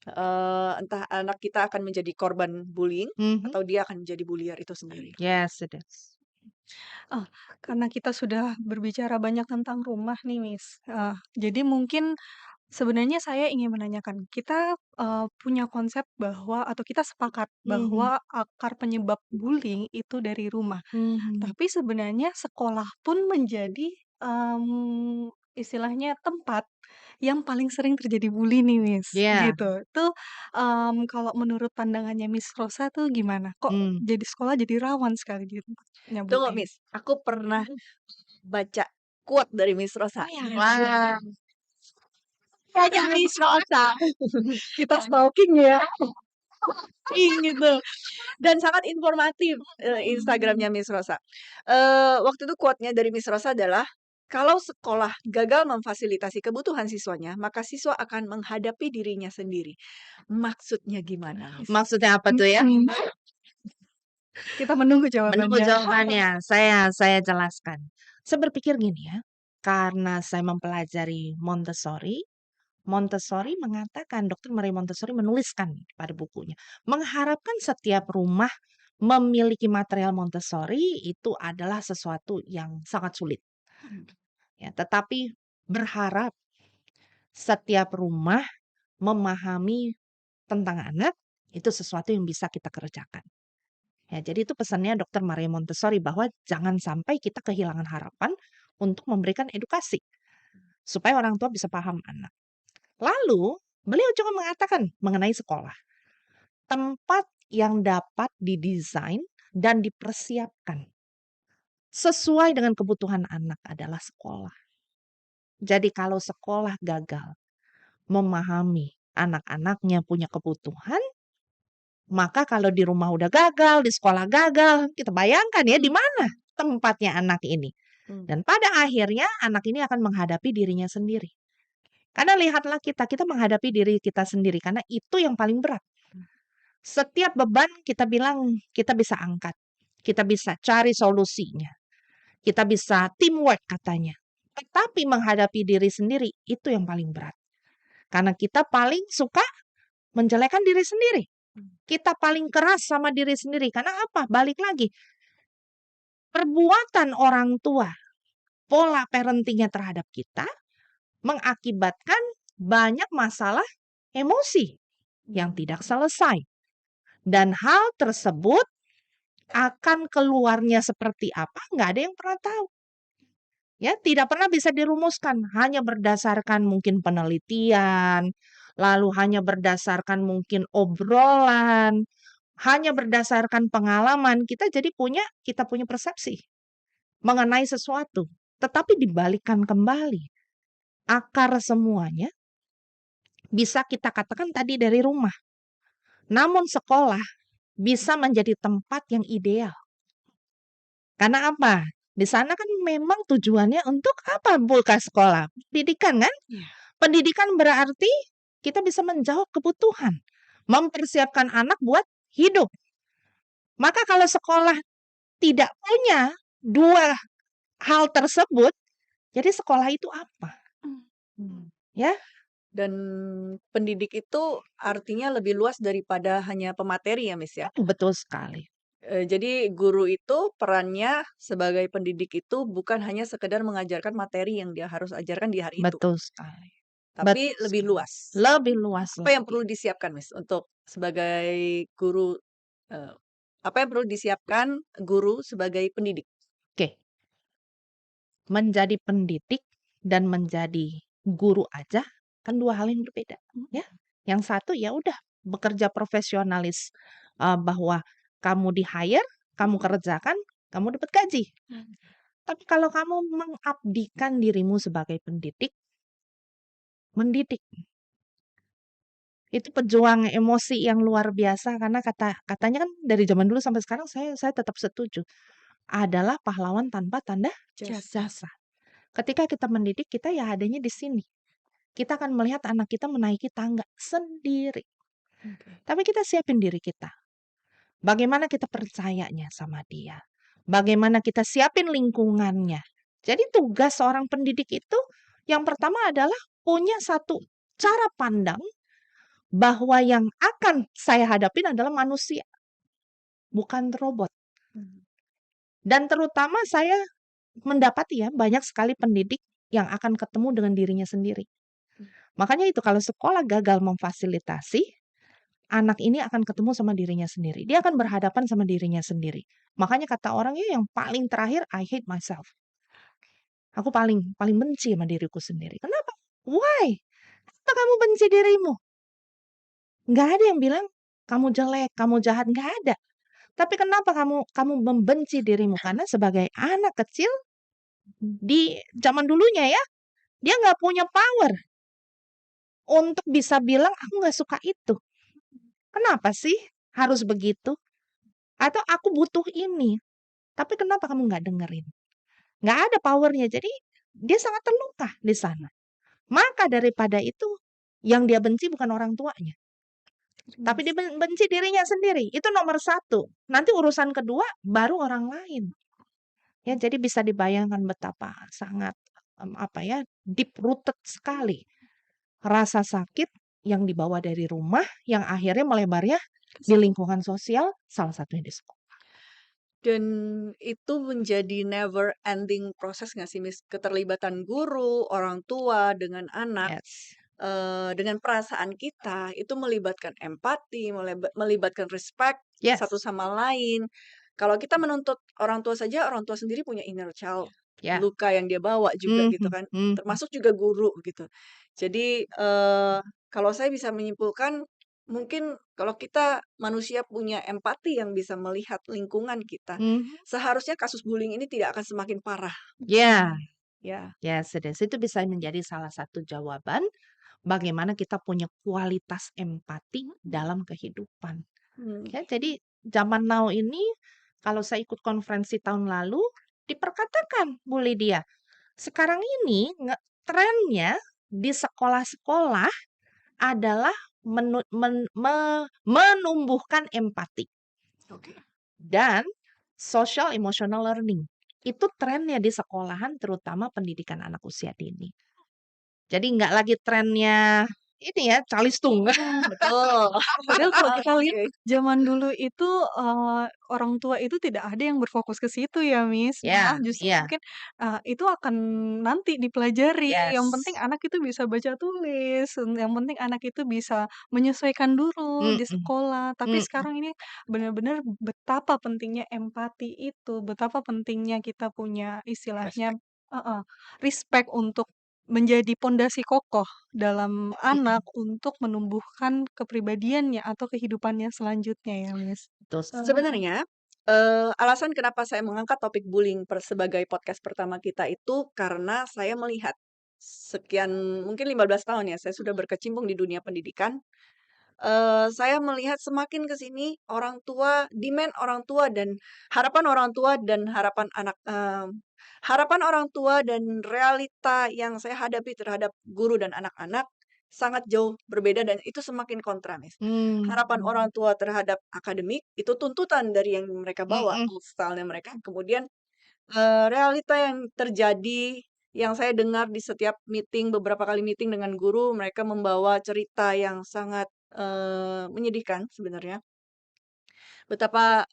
Entah anak kita akan menjadi korban bullying atau dia akan menjadi bullier itu sendiri. Yes, it is. Oh, karena kita sudah berbicara banyak tentang rumah nih, Miss. Jadi mungkin Sebenarnya saya ingin menanyakan, kita, punya konsep bahwa atau kita sepakat Mhm, bahwa akar penyebab bullying itu dari rumah. mhm. Tapi sebenarnya sekolah pun menjadi, istilahnya tempat yang paling sering terjadi bully nih, Miss, Iya, gitu. Kalau menurut pandangannya Miss Rosa tuh gimana? Kok mmm. jadi sekolah jadi rawan sekali gitu tempatnya Tunggu, bullying? Miss, aku pernah Mhm. baca quote dari Miss Oh Rosa. ya, siap. Wah, Tanya Miss Rosa. Kita stalking ya. Gitu. Dan sangat informatif, Mhm. Instagram-nya Miss Rosa. Waktu itu quote-nya dari Miss Rosa adalah, "Kalau sekolah gagal memfasilitasi kebutuhan siswanya, maka siswa akan menghadapi dirinya sendiri." Maksudnya gimana, Miss? maksudnya apa tuh ya? Mhm. Kita menunggu Menunggu jawabannya. jawabannya, saya jelaskan. Saya berpikir gini ya, karena saya mempelajari Montessori, Montessori mengatakan, Dokter Maria Montessori menuliskan pada bukunya, mengharapkan setiap rumah memiliki material Montessori itu adalah sesuatu yang sangat sulit, ya. Tetapi berharap setiap rumah memahami tentang anak itu sesuatu yang bisa kita kerjakan. Ya, jadi itu pesannya Dokter Maria Montessori bahwa jangan sampai kita kehilangan harapan untuk memberikan edukasi supaya orang tua bisa paham anak. Lalu beliau juga mengatakan mengenai sekolah, tempat yang dapat didesain dan dipersiapkan sesuai dengan kebutuhan anak adalah sekolah. Jadi kalau sekolah gagal memahami anak-anaknya punya kebutuhan, maka kalau di rumah udah gagal, di sekolah gagal, kita bayangkan ya di Mhm. mana tempatnya anak ini. Mmm, Dan pada akhirnya anak ini akan menghadapi dirinya sendiri. Karena lihatlah kita menghadapi diri kita sendiri karena itu yang paling berat. Setiap beban kita bilang kita bisa angkat. Kita bisa cari solusinya. Kita bisa teamwork katanya. Tetapi menghadapi diri sendiri itu yang paling berat. Karena kita paling suka menjelekan diri sendiri. Kita paling keras sama diri sendiri. Karena apa? Balik lagi. Perbuatan orang tua, pola parentingnya terhadap kita mengakibatkan banyak masalah emosi yang tidak selesai. Dan hal tersebut akan keluarnya seperti apa, nggak ada yang pernah tahu. Ya, tidak pernah bisa dirumuskan, hanya berdasarkan mungkin penelitian, lalu hanya berdasarkan mungkin obrolan, hanya berdasarkan pengalaman, kita punya persepsi mengenai sesuatu. Tetapi dibalikkan kembali, akar semuanya bisa kita katakan tadi dari rumah. Namun sekolah bisa menjadi tempat yang ideal. Karena apa? Di sana kan memang tujuannya untuk apa buka sekolah? Pendidikan kan? Iya. Pendidikan berarti kita bisa menjawab kebutuhan, mempersiapkan anak buat hidup. Maka kalau sekolah tidak punya dua hal tersebut, jadi sekolah itu apa? mmm. Ya, Dan pendidik itu artinya lebih luas daripada hanya pemateri ya, Miss, ya? betul sekali. Jadi guru itu perannya sebagai pendidik itu bukan hanya sekedar mengajarkan materi yang dia harus ajarkan di hari itu, Betul sekali. tapi Betul lebih sekali. luas. Lebih luas Apa yang lagi. perlu disiapkan, Miss, untuk sebagai guru, eee, apa yang perlu disiapkan guru sebagai pendidik? Oke, menjadi pendidik dan menjadi guru aja kan dua hal yang berbeda, ya. Yang satu ya udah bekerja profesionalis, bahwa kamu di-hire, kamu kerjakan, kamu dapat gaji. Tapi kalau kamu mengabdikan dirimu sebagai pendidik, mendidik, itu pejuang emosi yang luar biasa karena katanya kan dari zaman dulu sampai sekarang saya tetap setuju, adalah pahlawan tanpa tanda Jasa. jasa. Ketika kita mendidik, kita ya adanya di sini. Kita akan melihat anak kita menaiki tangga sendiri. Oke. Tapi kita siapin diri kita. Bagaimana kita percayanya sama dia. Bagaimana kita siapin lingkungannya. Jadi tugas seorang pendidik itu yang pertama adalah punya satu cara pandang bahwa yang akan saya hadapin adalah manusia, bukan robot. Mmm. Dan terutama saya mendapati ya banyak sekali pendidik yang akan ketemu dengan dirinya sendiri. Makanya itu kalau sekolah gagal memfasilitasi, anak ini akan ketemu sama dirinya sendiri. Dia akan berhadapan sama dirinya sendiri. Makanya kata orang ya yang paling terakhir, I hate myself. Aku paling paling benci sama diriku sendiri. Kenapa? Why? Kenapa kamu benci dirimu? Nggak ada yang bilang kamu jelek, kamu jahat, nggak ada. Tapi kenapa kamu membenci dirimu? Karena sebagai anak kecil di zaman dulunya ya, dia nggak punya power untuk bisa bilang aku nggak suka itu. Kenapa sih harus begitu? Atau aku butuh ini. Tapi kenapa kamu nggak dengerin? Nggak ada powernya. Jadi dia sangat terluka di sana. Maka daripada itu, yang dia benci bukan orang tuanya. Tapi dia benci dirinya sendiri. Itu nomor satu. Nanti urusan kedua baru orang lain. Ya, jadi bisa dibayangkan betapa sangat apa ya, deep rooted sekali rasa sakit yang dibawa dari rumah yang akhirnya melebarnya di lingkungan sosial, salah satunya di sekolah. Dan itu menjadi never ending proses nggak sih, Miss? Keterlibatan guru, orang tua dengan anak, Yes. dengan perasaan kita itu melibatkan empati, melibatkan respect satu Yes. sama lain. Kalau kita menuntut orang tua saja, orang tua sendiri punya inner child, Ya. luka yang dia bawa juga gitu kan, termasuk juga guru gitu. Jadi, kalau saya bisa menyimpulkan, mungkin kalau kita manusia punya empati yang bisa melihat lingkungan kita, seharusnya kasus bullying ini tidak akan semakin parah. Ya. Ya. Yes, itu bisa menjadi salah satu jawaban bagaimana kita punya kualitas empati dalam kehidupan. Ya, jadi zaman now ini kalau saya ikut konferensi tahun lalu diperkatakan Bu Lydia, sekarang ini trennya di sekolah-sekolah adalah menumbuhkan empati Oke. dan social emotional learning. Itu trennya di sekolahan terutama pendidikan anak usia dini. Jadi nggak lagi trennya ini ya, calistung. Betul. Padahal kalau kita lihat Oke. zaman dulu itu, orang tua itu tidak ada yang berfokus ke situ ya, Miss. Malah Ya, justru iya. mungkin, itu akan nanti dipelajari, yang penting Yes. anak itu bisa baca tulis, yang penting anak itu bisa menyesuaikan dulu di Mhm, sekolah. Tapi mhm. sekarang ini benar-benar betapa pentingnya empati itu, betapa pentingnya kita punya istilahnya Respect. respect untuk menjadi pondasi kokoh dalam anak Mhm. untuk menumbuhkan kepribadiannya atau kehidupannya selanjutnya ya, Miss. Betul Sebenarnya, alasan kenapa saya mengangkat topik bullying sebagai podcast pertama kita itu karena saya melihat sekian mungkin 15 tahun ya, saya sudah berkecimpung di dunia pendidikan. Saya melihat semakin ke sini orang tua, demand orang tua dan harapan orang tua dan harapan orang tua dan realita yang saya hadapi terhadap guru dan anak-anak sangat jauh berbeda dan itu semakin kontra, Miss. Harapan orang tua terhadap akademik itu tuntutan dari yang mereka bawa, Mhm. style-nya mereka. Kemudian, realita yang terjadi, yang saya dengar di setiap meeting, beberapa kali meeting dengan guru, mereka membawa cerita yang sangat, menyedihkan sebenarnya. Betapa,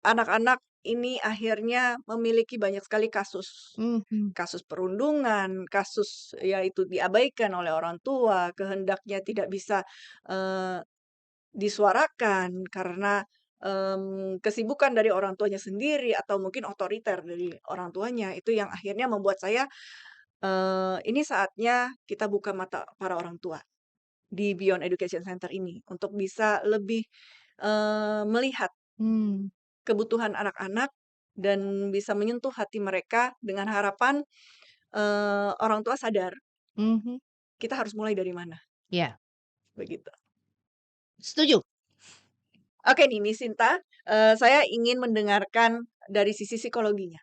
anak-anak ini akhirnya memiliki banyak sekali kasus. Mhm. Kasus perundungan, kasus ya itu diabaikan oleh orang tua, kehendaknya tidak bisa, eee, disuarakan karena, kesibukan dari orang tuanya sendiri atau mungkin otoriter dari orang tuanya. Itu yang akhirnya membuat saya, ini saatnya kita buka mata para orang tua di Beyond Education Center ini untuk bisa lebih, melihat Mmm. kebutuhan anak-anak dan bisa menyentuh hati mereka dengan harapan, orang tua sadar Mhm. kita harus mulai dari mana, Iya, begitu. setuju. Oke nih Miss Sinta, saya ingin mendengarkan dari sisi psikologinya.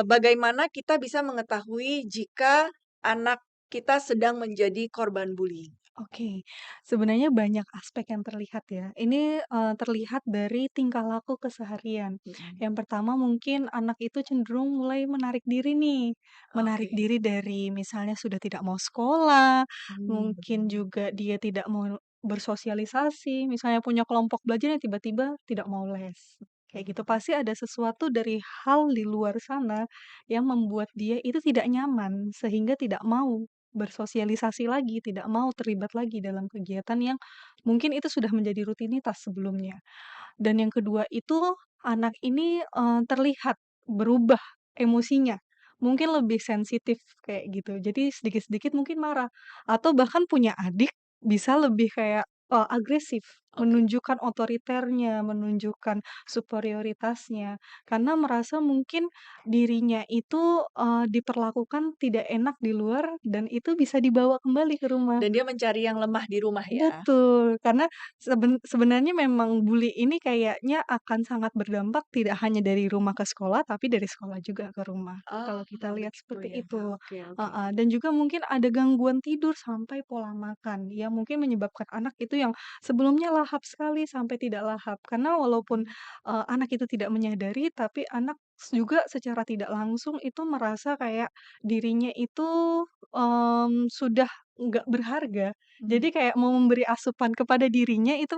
Bagaimana kita bisa mengetahui jika anak kita sedang menjadi korban bullying? Oke, sebenarnya banyak aspek yang terlihat ya. Ini, terlihat dari tingkah laku keseharian. Mhm. Yang pertama mungkin anak itu cenderung mulai menarik diri nih, menarik Oke. diri dari misalnya sudah tidak mau sekolah, mungkin Mhm. juga dia tidak mau bersosialisasi, misalnya punya kelompok belajar yang tiba-tiba tidak mau les. Kayak gitu, pasti ada sesuatu dari hal di luar sana yang membuat dia itu tidak nyaman, sehingga tidak mau bersosialisasi lagi, tidak mau terlibat lagi dalam kegiatan yang mungkin itu sudah menjadi rutinitas sebelumnya. Dan yang kedua itu anak ini, terlihat berubah emosinya, mungkin lebih sensitif kayak gitu. Jadi sedikit-sedikit mungkin marah atau bahkan punya adik bisa lebih kayak, agresif, Oke. menunjukkan otoriternya, menunjukkan superioritasnya, karena merasa mungkin dirinya itu, diperlakukan tidak enak di luar dan itu bisa dibawa kembali ke rumah. Dan dia mencari yang lemah di rumah ya? Betul, karena sebenarnya memang bully ini kayaknya akan sangat berdampak tidak hanya dari rumah ke sekolah, tapi dari sekolah juga ke rumah, Oh, kalau kita lihat begitu seperti ya. itu. Oke oke. Heeh, dan juga mungkin ada gangguan tidur sampai pola makan, yang mungkin menyebabkan anak itu yang sebelumnya lahap sekali sampai tidak lahap. Karena walaupun, anak itu tidak menyadari, tapi anak juga secara tidak langsung itu merasa kayak dirinya itu, sudah nggak berharga. Mmm, Jadi kayak mau memberi asupan kepada dirinya itu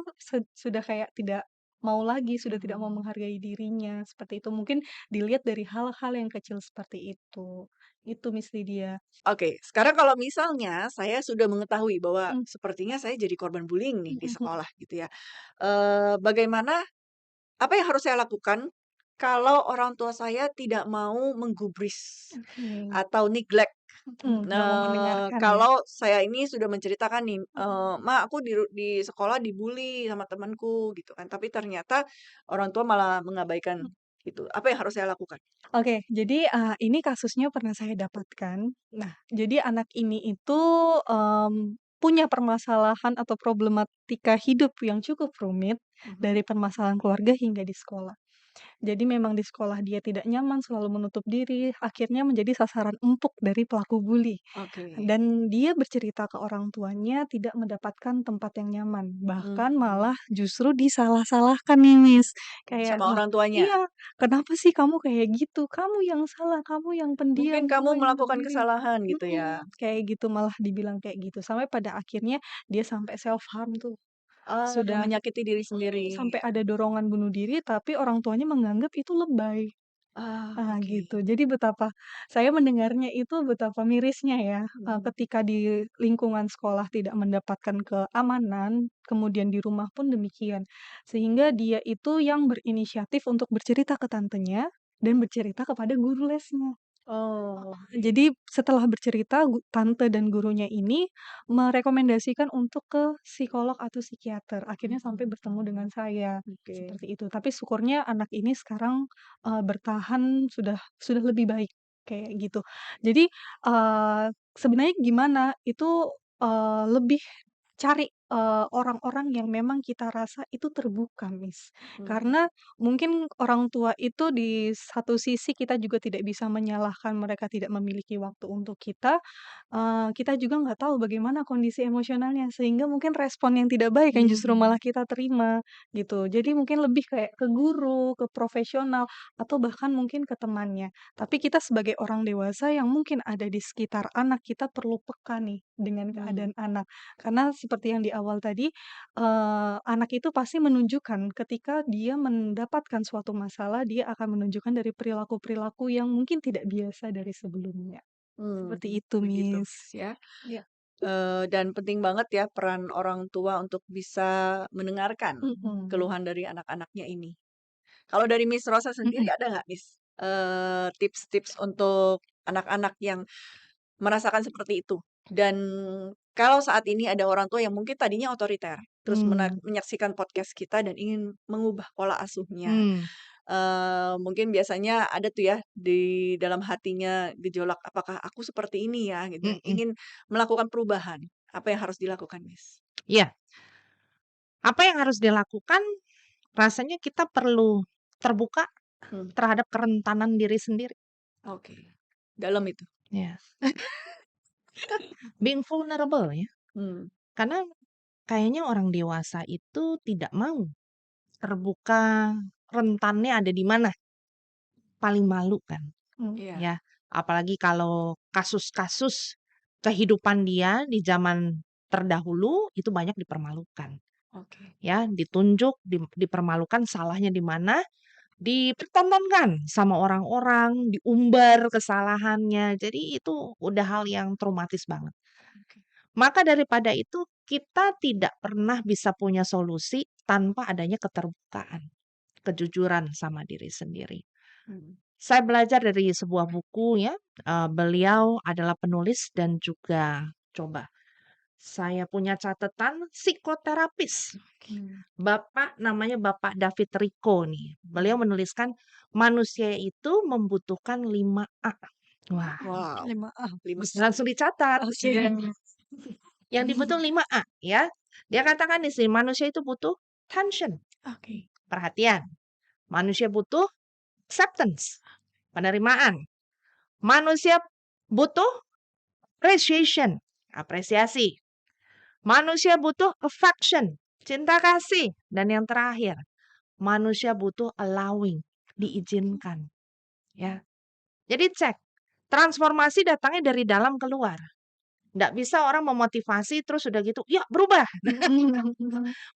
sudah kayak tidak mau lagi, sudah tidak mau mhm. menghargai dirinya, seperti itu. Mungkin dilihat dari hal-hal yang kecil seperti itu. Itu Miss Lydia. Oke, sekarang kalau misalnya saya sudah mengetahui bahwa Mhm, sepertinya saya jadi korban bullying nih di mhm mhm. sekolah gitu ya. Bagaimana apa yang harus saya lakukan kalau orang tua saya tidak mau menggubris Oke, atau neglect? nggak mau mendengarkan ya? Kalau saya ini sudah menceritakan nih, Mhm, "Ma, aku di sekolah dibully sama temanku," gitu kan, tapi ternyata orang tua malah mengabaikan mhm. itu. Apa yang harus saya lakukan? Oke, jadi, ini kasusnya pernah saya dapatkan. Nah, jadi anak ini itu, punya permasalahan atau problematika hidup yang cukup rumit, Mhm. dari permasalahan keluarga hingga di sekolah. Jadi memang di sekolah dia tidak nyaman, selalu menutup diri, akhirnya menjadi sasaran empuk dari pelaku bully. Oke. Dan dia bercerita ke orang tuanya tidak mendapatkan tempat yang nyaman, bahkan Mhm. malah justru disalah-salahkan nih, Miss. Kayak, Sama "Loh orang tuanya? iya, kenapa sih kamu kayak gitu? Kamu yang salah, kamu yang Mungkin pendiam, kamu kamu yang melakukan begini." kesalahan gitu ya? Kayak gitu, malah dibilang kayak gitu. Sampai pada akhirnya dia sampai self harm tuh. Sudah Menyakiti diri sendiri. sampai ada dorongan bunuh diri, tapi orang tuanya menganggap itu lebay. Oke. Gitu. Jadi betapa saya mendengarnya itu betapa mirisnya ya, Mhm. ketika di lingkungan sekolah tidak mendapatkan keamanan, kemudian di rumah pun demikian. Sehingga dia itu yang berinisiatif untuk bercerita ke tantenya dan bercerita kepada guru lesnya. Oh, Jadi setelah bercerita, tante dan gurunya ini merekomendasikan untuk ke psikolog atau psikiater, akhirnya sampai mhm bertemu dengan mhm. saya, Oke. seperti itu. Tapi syukurnya anak ini sekarang, bertahan sudah lebih baik, kayak gitu. Jadi, sebenarnya gimana, itu, lebih cari, orang-orang yang memang kita rasa itu terbuka, Miss. Mhm. Karena mungkin orang tua itu di satu sisi kita juga tidak bisa menyalahkan mereka tidak memiliki waktu untuk kita juga nggak tahu bagaimana kondisi emosionalnya, sehingga mungkin respon yang tidak baik yang justru Mmm. malah kita terima, gitu. Jadi mungkin lebih kayak ke guru, ke profesional, atau bahkan mungkin ke temannya. Tapi kita sebagai orang dewasa yang mungkin ada di sekitar anak, kita perlu peka nih dengan Mmm. keadaan anak. Karena seperti yang di awal tadi, anak itu pasti menunjukkan ketika dia mendapatkan suatu masalah, dia akan menunjukkan dari perilaku-perilaku yang mungkin tidak biasa dari sebelumnya. Seperti itu, Begitu Miss. ya. Iya. Dan penting banget ya peran orang tua untuk bisa mendengarkan Mhm, keluhan dari anak-anaknya ini. Kalau dari Miss Rosa sendiri mhm. ada nggak Miss, tips-tips untuk anak-anak yang merasakan seperti itu? Dan kalau saat ini ada orang tua yang mungkin tadinya otoriter, terus Mmm, menyaksikan podcast kita dan ingin mengubah pola asuhnya, Mmm, mungkin biasanya ada tuh ya di dalam hatinya gejolak, "Apakah aku seperti ini ya?" Gitu, mhm, ingin melakukan perubahan. Apa yang harus dilakukan, Miss? iya. Apa yang harus dilakukan, rasanya kita perlu terbuka Mmm, terhadap kerentanan diri sendiri, oke. Dalam itu? ya. Being vulnerable ya, Mmm, karena kayaknya orang dewasa itu tidak mau terbuka, rentannya ada di mana, paling malu kan, mmm, iya, ya. Apalagi kalau kasus-kasus kehidupan dia di zaman terdahulu itu banyak dipermalukan, oke. ya, ditunjuk, dipermalukan salahnya di mana. dipertontonkan sama orang-orang, diumbar kesalahannya. Jadi itu udah hal yang traumatis banget. Oke. Maka daripada itu kita tidak pernah bisa punya solusi tanpa adanya keterbukaan, kejujuran sama diri sendiri. Hmm. Saya belajar dari sebuah buku ya, beliau adalah penulis dan juga saya punya catatan psikoterapis. Hmm. Namanya Bapak David Rico nih. Beliau menuliskan manusia itu membutuhkan 5A. Wah, Wow, 5A. 5. bisa langsung dicatat. Oke. Yang dibutuh 5A ya. Dia katakan di sini manusia itu butuh attention, Oke. perhatian. Manusia butuh acceptance, penerimaan. Manusia butuh appreciation, apresiasi. Manusia butuh affection, cinta kasih. Dan yang terakhir, manusia butuh allowing, diizinkan. Ya. Jadi cek, transformasi datangnya dari dalam keluar. Nggak bisa orang memotivasi terus udah gitu, ya berubah.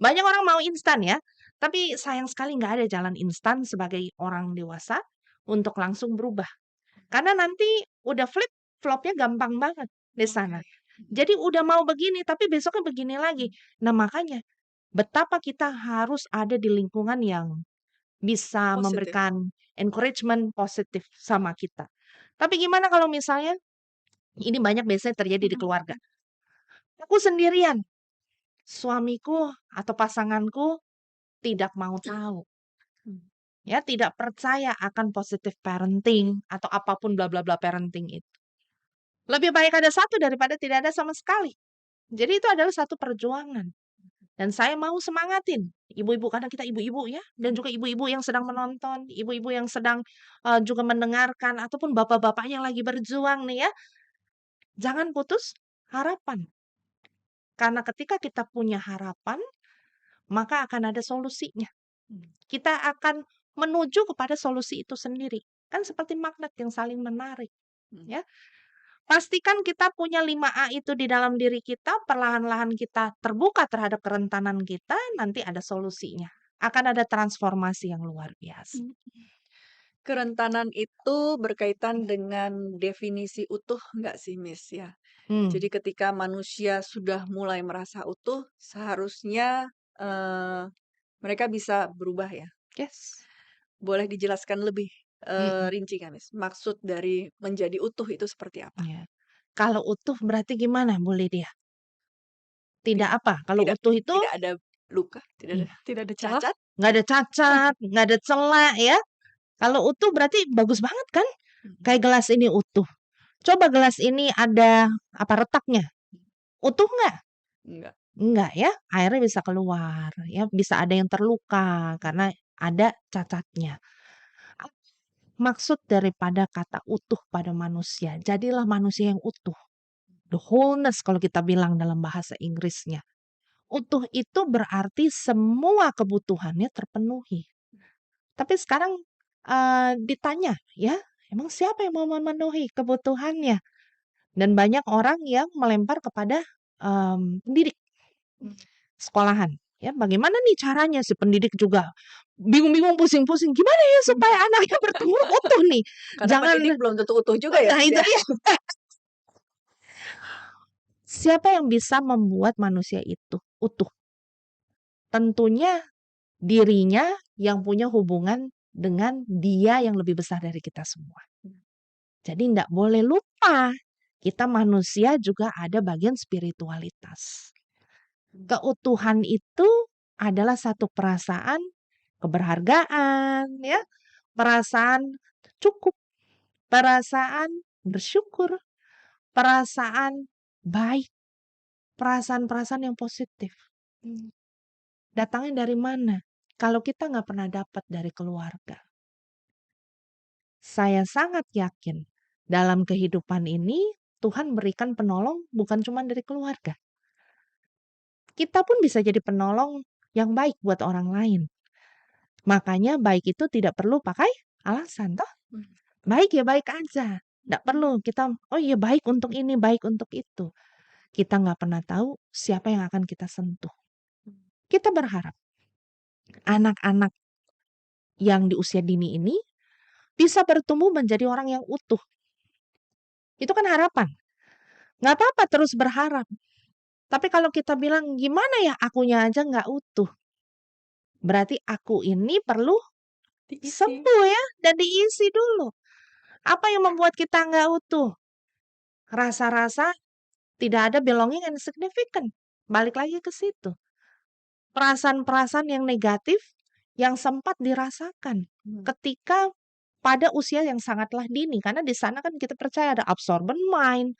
Banyak orang mau instan ya, tapi sayang sekali nggak ada jalan instan sebagai orang dewasa untuk langsung berubah. Karena nanti udah flip-flopnya gampang banget di sana. Jadi udah mau begini, tapi besoknya begini lagi. Nah makanya, betapa kita harus ada di lingkungan yang bisa Positif. memberikan encouragement positif sama kita. Tapi gimana kalau misalnya, ini banyak biasanya terjadi di keluarga. Aku sendirian, suamiku atau pasanganku tidak mau tahu. Ya, tidak percaya akan positive parenting atau apapun bla bla bla parenting itu. Lebih baik ada satu daripada tidak ada sama sekali. Jadi itu adalah satu perjuangan. Dan saya mau semangatin ibu-ibu, karena kita ibu-ibu ya, dan juga ibu-ibu yang sedang menonton, ibu-ibu yang sedang juga mendengarkan, ataupun bapak-bapak yang lagi berjuang nih ya. Jangan putus harapan. Karena ketika kita punya harapan, maka akan ada solusinya. Kita akan menuju kepada solusi itu sendiri. Kan seperti magnet yang saling menarik. Ya. Pastikan kita punya 5A itu di dalam diri kita, perlahan-lahan kita terbuka terhadap kerentanan kita, nanti ada solusinya. Akan ada transformasi yang luar biasa. Kerentanan itu berkaitan dengan definisi utuh nggak sih, Miss? Ya. Hmm. Jadi ketika manusia sudah mulai merasa utuh, seharusnya mereka bisa berubah ya. Yes. Boleh dijelaskan lebih Mm-mm. rinci nggak, Miss? Maksud dari menjadi utuh itu seperti apa? Ya. Kalau utuh berarti gimana, Bu Lydia? Tidak Ti- apa? Kalau Tidak, utuh itu tidak ada luka, tidak ada Tidak ada celah. cacat. nggak ada cacat, nggak ada celah ya. Kalau utuh berarti bagus banget kan? Kayak gelas ini utuh. Coba gelas ini ada apa retaknya? Utuh nggak? Enggak. Enggak ya, airnya bisa keluar, ya bisa ada yang terluka karena ada cacatnya. Maksud daripada kata utuh pada manusia, jadilah manusia yang utuh. The wholeness kalau kita bilang dalam bahasa Inggrisnya. Utuh itu berarti semua kebutuhannya terpenuhi. Tapi sekarang ditanya ya, emang siapa yang mau memenuhi kebutuhannya? Dan banyak orang yang melempar kepada pendidik. Sekolahan ya, bagaimana nih caranya? Si pendidik juga bingung-bingung, pusing-pusing, gimana ya supaya anaknya bertumbuh utuh nih. Karena Jangan, pendidik belum tentu utuh juga ya, nah Miss, itu ya. dia. Siapa yang bisa membuat manusia itu utuh? Tentunya dirinya yang punya hubungan dengan dia yang lebih besar dari kita semua. Jadi tidak boleh lupa, kita manusia juga ada bagian spiritualitas. Keutuhan itu adalah satu perasaan keberhargaan, ya, perasaan cukup, perasaan bersyukur, perasaan baik, perasaan-perasaan yang positif. Datangnya dari mana? Kalau kita nggak pernah dapat dari keluarga. Saya sangat yakin dalam kehidupan ini Tuhan berikan penolong bukan cuma dari keluarga. Kita pun bisa jadi penolong yang baik buat orang lain. Makanya baik itu tidak perlu pakai alasan, toh. Baik ya baik aja. Nggak perlu kita, oh iya baik untuk ini, baik untuk itu. Kita nggak pernah tahu siapa yang akan kita sentuh. Kita berharap anak-anak yang di usia dini ini bisa bertumbuh menjadi orang yang utuh. Itu kan harapan. Nggak apa-apa terus berharap. Tapi kalau kita bilang, gimana ya akunya aja nggak utuh. Berarti aku ini perlu Diisi. sembuh ya dan diisi dulu. Apa yang membuat kita nggak utuh? Rasa-rasa tidak ada belonging and significant. Balik lagi ke situ. Perasaan-perasaan yang negatif yang sempat dirasakan ketika pada usia yang sangatlah dini. Karena di sana kan kita percaya ada absorbent mind,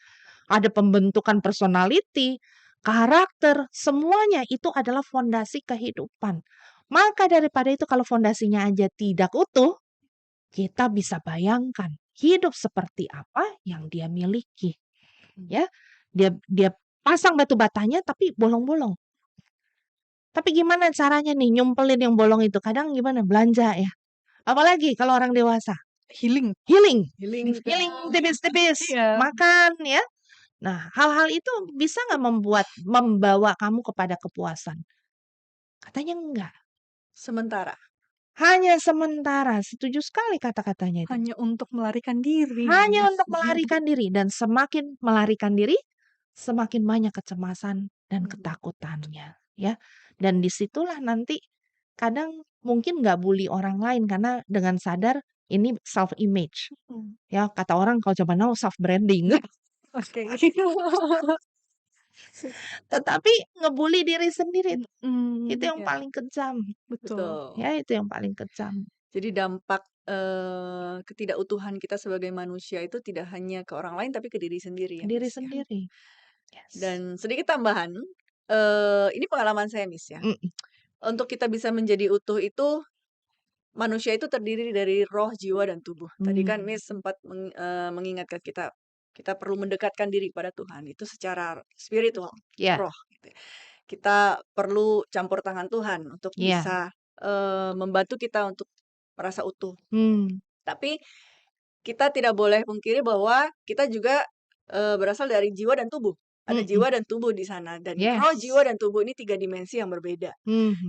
ada pembentukan personality, karakter, semuanya itu adalah fondasi kehidupan. Maka daripada itu kalau fondasinya aja tidak utuh, kita bisa bayangkan hidup seperti apa yang dia miliki. Ya, dia pasang batu batanya tapi bolong-bolong. Tapi gimana caranya nih nyumpelin yang bolong itu? Kadang gimana? Belanja ya. Apalagi kalau orang dewasa. Healing. Healing Healing. tipis-tipis. Iya. Makan ya. Nah, hal-hal itu bisa nggak membawa kamu kepada kepuasan? Katanya enggak. Sementara. Hanya sementara. Setuju sekali kata-katanya itu. Hanya untuk melarikan diri. Hanya untuk melarikan diri. Dan semakin melarikan diri, semakin banyak kecemasan dan ketakutannya. Ya, dan disitulah nanti kadang mungkin nggak bully orang lain karena dengan sadar ini self image. Ya, kata orang kalau zaman now self branding. Oke. Tetapi ngebully diri sendiri itu yang ya. paling kejam. Betul. Ya, itu yang paling kejam. Jadi dampak ketidakutuhan kita sebagai manusia itu tidak hanya ke orang lain tapi ke diri sendiri ya, Diri Miss, ya. sendiri. Yes. Dan sedikit tambahan, ini pengalaman saya, Miss, ya. Mm-mm. Untuk kita bisa menjadi utuh itu manusia itu terdiri dari roh, jiwa, dan tubuh. Tadi kan Miss sempat mengingatkan kita perlu mendekatkan diri kepada Tuhan itu secara spiritual, Ya. roh. Gitu. Kita perlu campur tangan Tuhan untuk Ya. bisa membantu kita untuk merasa utuh. Tapi kita tidak boleh pungkiri bahwa kita juga berasal dari jiwa dan tubuh. Ada jiwa dan tubuh di sana. Dan roh, Yes. jiwa, dan tubuh ini 3 dimensi yang berbeda.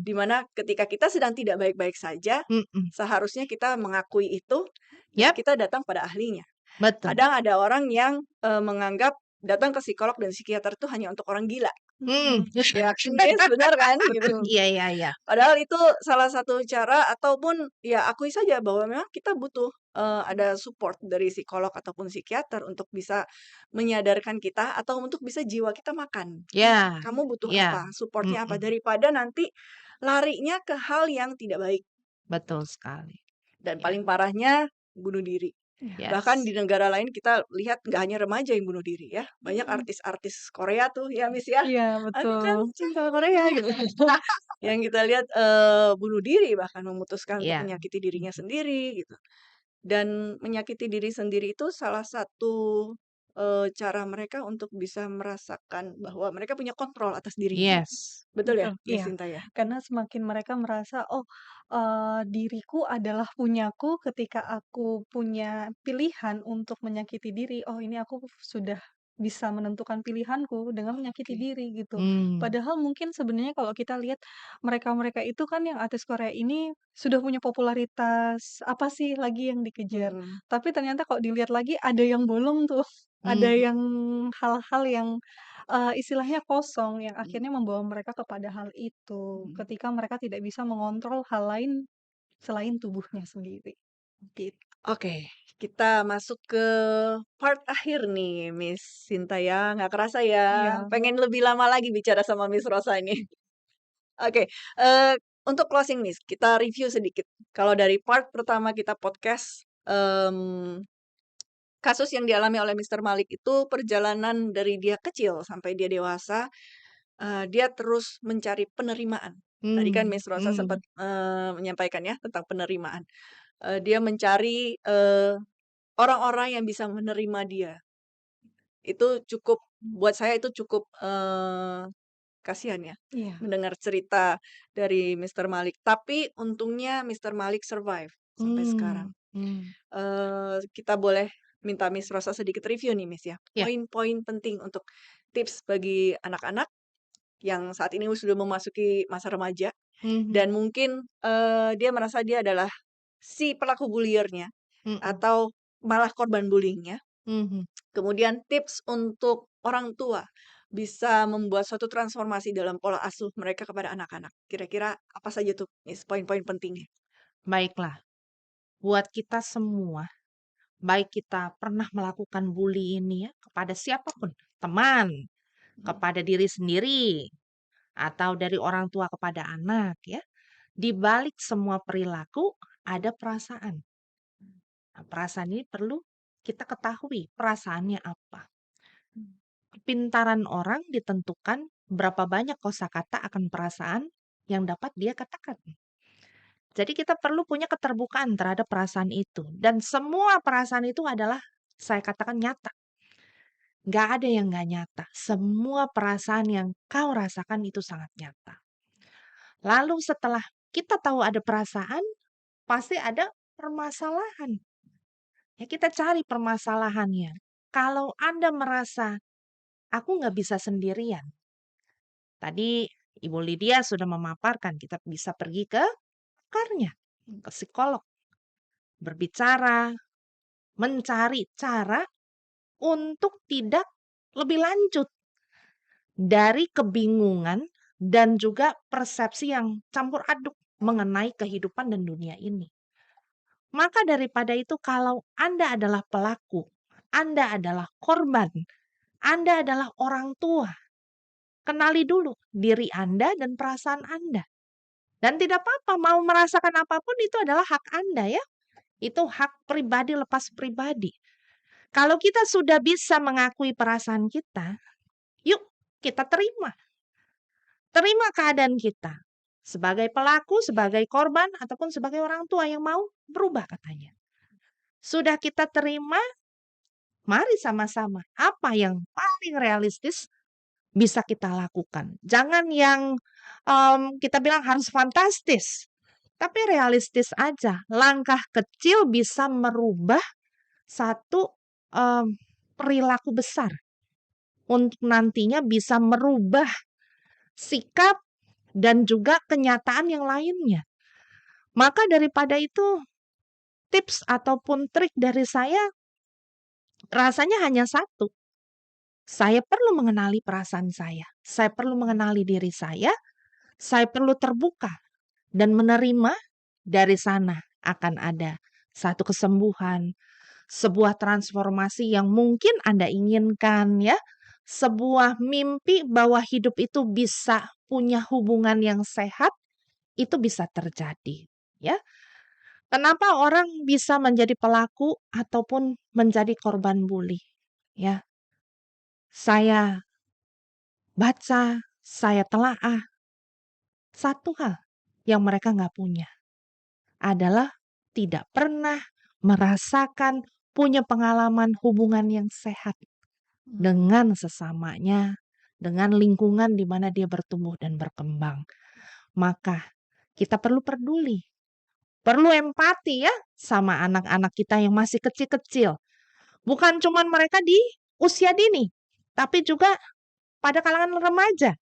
Dimana ketika kita sedang tidak baik-baik saja, seharusnya kita mengakui itu, dan kita datang pada ahlinya. Betul. Kadang ada orang yang menganggap datang ke psikolog dan psikiater itu hanya untuk orang gila. Ya, Miss, benar kan? Gitu. Iya. Padahal itu salah satu cara ataupun ya akui saja bahwa memang kita butuh ada support dari psikolog ataupun psikiater untuk bisa menyadarkan kita atau untuk bisa jiwa kita makan. Ya. Kamu butuh Ya. apa? Supportnya apa? Daripada nanti larinya ke hal yang tidak baik. Betul sekali. Dan paling parahnya bunuh diri. Yes. Bahkan di negara lain kita lihat nggak hanya remaja yang bunuh diri ya. Banyak artis-artis Korea tuh ya, Miss, ya. Iya, Aku kan betul. cinta Korea gitu. Yang kita lihat bunuh diri bahkan memutuskan untuk menyakiti dirinya sendiri gitu. Dan menyakiti diri sendiri itu salah satu cara mereka untuk bisa merasakan bahwa mereka punya kontrol atas dirinya. Yes. Betul ya, Betul, Miss iya. Sinta ya? Karena semakin mereka merasa, oh, diriku adalah punyaku ketika aku punya pilihan untuk menyakiti diri, oh ini aku sudah bisa menentukan pilihanku dengan menyakiti diri gitu. Padahal mungkin sebenarnya kalau kita lihat mereka-mereka itu kan yang artis Korea ini sudah punya popularitas, apa sih lagi yang dikejar. Tapi ternyata kalau dilihat lagi ada yang bolong tuh, ada yang hal-hal yang istilahnya kosong yang akhirnya membawa mereka kepada hal itu, ketika mereka tidak bisa mengontrol hal lain selain tubuhnya sendiri. Gitu. Oke, kita masuk ke part akhir nih, Miss Sinta ya. Nggak kerasa ya, Iya. pengen lebih lama lagi bicara sama Miss Rosa ini. Oke, untuk closing Miss, kita review sedikit. Kalau dari part pertama kita podcast, kasus yang dialami oleh Mr. Malik itu perjalanan dari dia kecil sampai dia dewasa, dia terus mencari penerimaan. Tadi kan Miss Rosa sempat menyampaikan ya tentang penerimaan. Dia mencari orang-orang yang bisa menerima dia. Itu cukup buat saya itu cukup kasihan ya Iya. mendengar cerita dari Mr. Malik. Tapi untungnya Mr. Malik survive sampai sekarang. Kita boleh minta Miss Rosa sedikit review nih Miss ya. Poin-poin penting untuk tips bagi anak-anak yang saat ini sudah memasuki masa remaja dan mungkin dia merasa dia adalah si pelaku bullyiernya Mhm. atau malah korban bullyingnya. Mhm. Kemudian tips untuk orang tua bisa membuat suatu transformasi dalam pola asuh mereka kepada anak-anak. Kira-kira apa saja tuh, Miss, poin-poin pentingnya? Baiklah, buat kita semua, baik kita pernah melakukan bully ini ya kepada siapapun, teman, kepada diri sendiri, atau dari orang tua kepada anak ya. Di balik semua perilaku ada perasaan. Nah, perasaan ini perlu kita ketahui perasaannya apa. Kepintaran orang ditentukan berapa banyak kosakata akan perasaan yang dapat dia katakan. Jadi kita perlu punya keterbukaan terhadap perasaan itu. Dan semua perasaan itu adalah, saya katakan, nyata. Gak ada yang gak nyata. Semua perasaan yang kau rasakan itu sangat nyata. Lalu setelah kita tahu ada perasaan, pasti ada permasalahan. Ya kita cari permasalahannya. Kalau Anda merasa, aku nggak bisa sendirian. Tadi Ibu Lydia sudah memaparkan, kita bisa pergi ke pakarnya, ke psikolog. Berbicara, mencari cara untuk tidak lebih lanjut dari kebingungan dan juga persepsi yang campur aduk mengenai kehidupan dan dunia ini. Maka daripada itu, kalau Anda adalah pelaku, Anda adalah korban, Anda adalah orang tua, kenali dulu diri Anda dan perasaan Anda. Dan tidak apa-apa, mau merasakan apapun itu adalah hak Anda ya. Itu hak pribadi lepas pribadi. Kalau kita sudah bisa mengakui perasaan kita, yuk kita terima. Terima keadaan kita. Sebagai pelaku, sebagai korban, ataupun sebagai orang tua yang mau berubah katanya. Sudah kita terima, mari sama-sama. Apa yang paling realistis bisa kita lakukan. Jangan yang kita bilang harus fantastis. Tapi realistis aja. Langkah kecil bisa merubah satu perilaku besar. Untuk nantinya bisa merubah sikap dan juga kenyataan yang lainnya. Maka daripada itu, tips ataupun trik dari saya rasanya hanya satu. Saya perlu mengenali perasaan saya. Saya perlu mengenali diri saya perlu terbuka dan menerima. Dari sana akan ada satu kesembuhan, sebuah transformasi yang mungkin Anda inginkan ya. Sebuah mimpi bahwa hidup itu bisa punya hubungan yang sehat, itu bisa terjadi ya. Kenapa orang bisa menjadi pelaku ataupun menjadi korban bully? Ya, saya baca, saya telaah. Satu hal yang mereka nggak punya adalah tidak pernah merasakan punya pengalaman hubungan yang sehat dengan sesamanya, dengan lingkungan di mana dia bertumbuh dan berkembang. Maka kita perlu peduli, perlu empati ya sama anak-anak kita yang masih kecil-kecil. Bukan cuma mereka di usia dini, tapi juga pada kalangan remaja.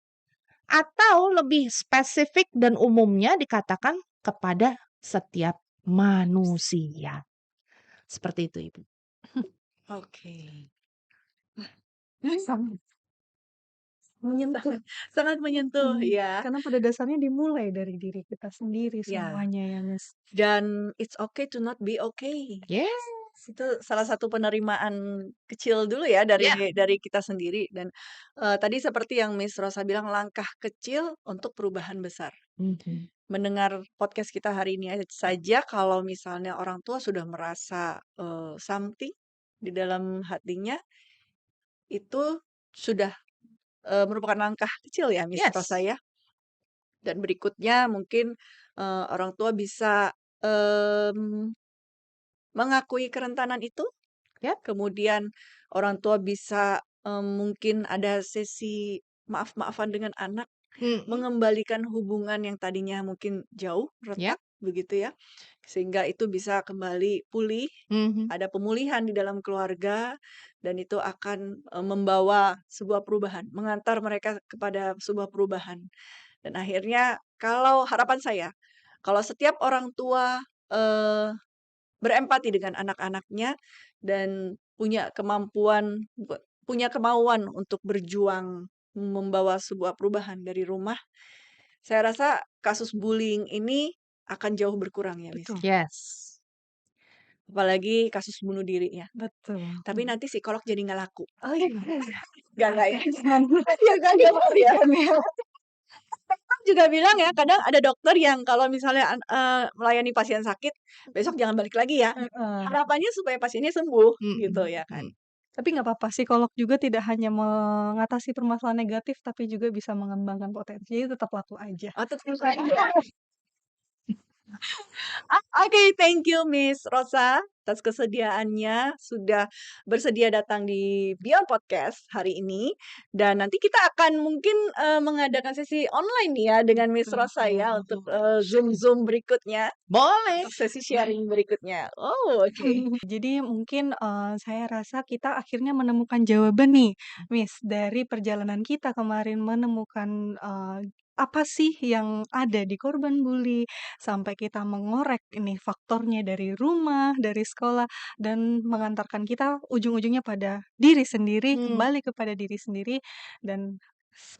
Atau lebih spesifik dan umumnya dikatakan kepada setiap manusia. Seperti itu, Ibu. Oke. Sangat menyentuh. Sangat menyentuh ya. Karena pada dasarnya dimulai dari diri kita sendiri Ya. semuanya ya, Miss. Dan it's okay to not be okay. Yes. Itu salah satu penerimaan kecil dulu ya dari kita sendiri. Dan tadi seperti yang Miss Rosa bilang, langkah kecil untuk perubahan besar. Mhm. Mendengar podcast kita hari ini saja, kalau misalnya orang tua sudah merasa something di dalam hatinya, itu sudah merupakan langkah kecil ya, Miss Yes. Rosa ya. Dan berikutnya mungkin orang tua bisa mengakui kerentanan itu. Yap. Kemudian orang tua bisa mungkin ada sesi maaf-maafan dengan anak, Mhm. mengembalikan hubungan yang tadinya mungkin jauh, retak, begitu ya. Sehingga itu bisa kembali pulih, Mhm. ada pemulihan di dalam keluarga, dan itu akan membawa sebuah perubahan, mengantar mereka kepada sebuah perubahan. Dan akhirnya kalau harapan saya, kalau setiap orang tua berempati dengan anak-anaknya dan punya kemauan untuk berjuang membawa sebuah perubahan dari rumah, saya rasa kasus bullying ini akan jauh berkurang ya, Miss. Betul. Yes. Apalagi kasus bunuh diri ya. Betul. Tapi nanti psikolog jadi nggak laku. Oh iya. Nggak ya. Jangan Ya kan ya, Mas, ya. jangan ya. Dokter juga bilang ya, kadang ada dokter yang kalau misalnya melayani pasien sakit, besok jangan balik lagi ya. Heeh. Harapannya supaya pasiennya sembuh gitu ya kan. Tapi nggak apa-apa, psikolog juga tidak hanya mengatasi permasalahan negatif, tapi juga bisa mengembangkan potensi. Jadi tetap laku aja. Oh, tetap saja. Oke, thank you Miss Rosa atas kesediaannya sudah bersedia datang di Beyond Podcast hari ini. Dan nanti kita akan mungkin mengadakan sesi online ya dengan Miss Rosa ya untuk Zoom berikutnya, Boleh. untuk sesi sharing berikutnya. Oh, oke. Jadi mungkin saya rasa kita akhirnya menemukan jawaban nih, Miss, dari perjalanan kita kemarin menemukan apa sih yang ada di korban bully, sampai kita mengorek ini faktornya dari rumah, dari sekolah, dan mengantarkan kita ujung-ujungnya pada diri sendiri, kembali kepada diri sendiri, dan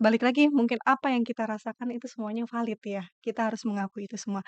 balik lagi mungkin apa yang kita rasakan itu semuanya valid ya. Kita harus mengakui itu semua.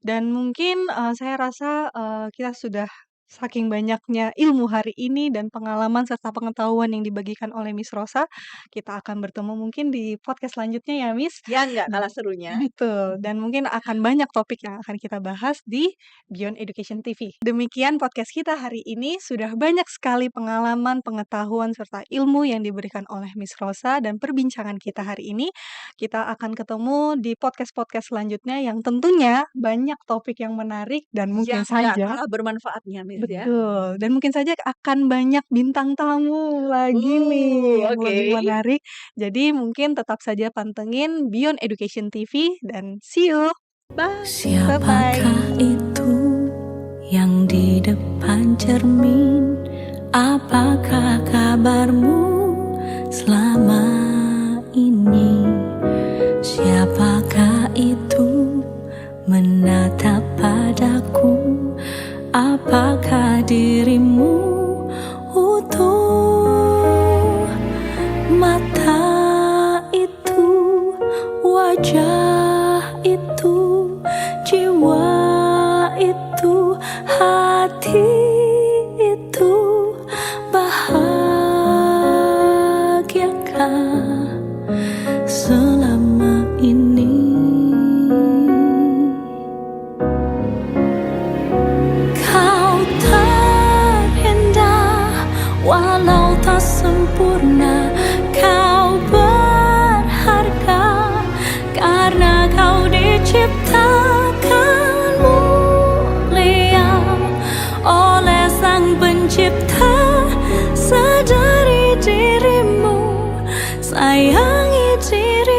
Dan mungkin saya rasa kita sudah saking banyaknya ilmu hari ini dan pengalaman serta pengetahuan yang dibagikan oleh Miss Rosa, kita akan bertemu mungkin di podcast selanjutnya ya, Miss. Ya nggak kalah serunya. Betul, dan mungkin akan banyak topik yang akan kita bahas di Beyond Education TV. Demikian podcast kita hari ini, sudah banyak sekali pengalaman, pengetahuan, serta ilmu yang diberikan oleh Miss Rosa dan perbincangan kita hari ini. Kita akan ketemu di podcast-podcast selanjutnya yang tentunya banyak topik yang menarik dan mungkin Yang nggak saja kalah bermanfaatnya Miss ya. betul, dan mungkin saja akan banyak bintang tamu lagi nih yang oke. lebih menarik. Jadi mungkin tetap saja pantengin Beyond Education TV dan see you. Bye. Siapakah itu yang di depan cermin? Apakah kabarmu selama ini? Siapakah itu menatap padaku? Apakah dirimu utuh? Mata itu, wajah itu, jiwa itu, hati itu, bahagiakah selama ini? Kau terindah walau tak sempurna, kau berharga karena kau diciptakan mulia oleh Sang Pencipta. Sadari dirimu, sayangi dirimu.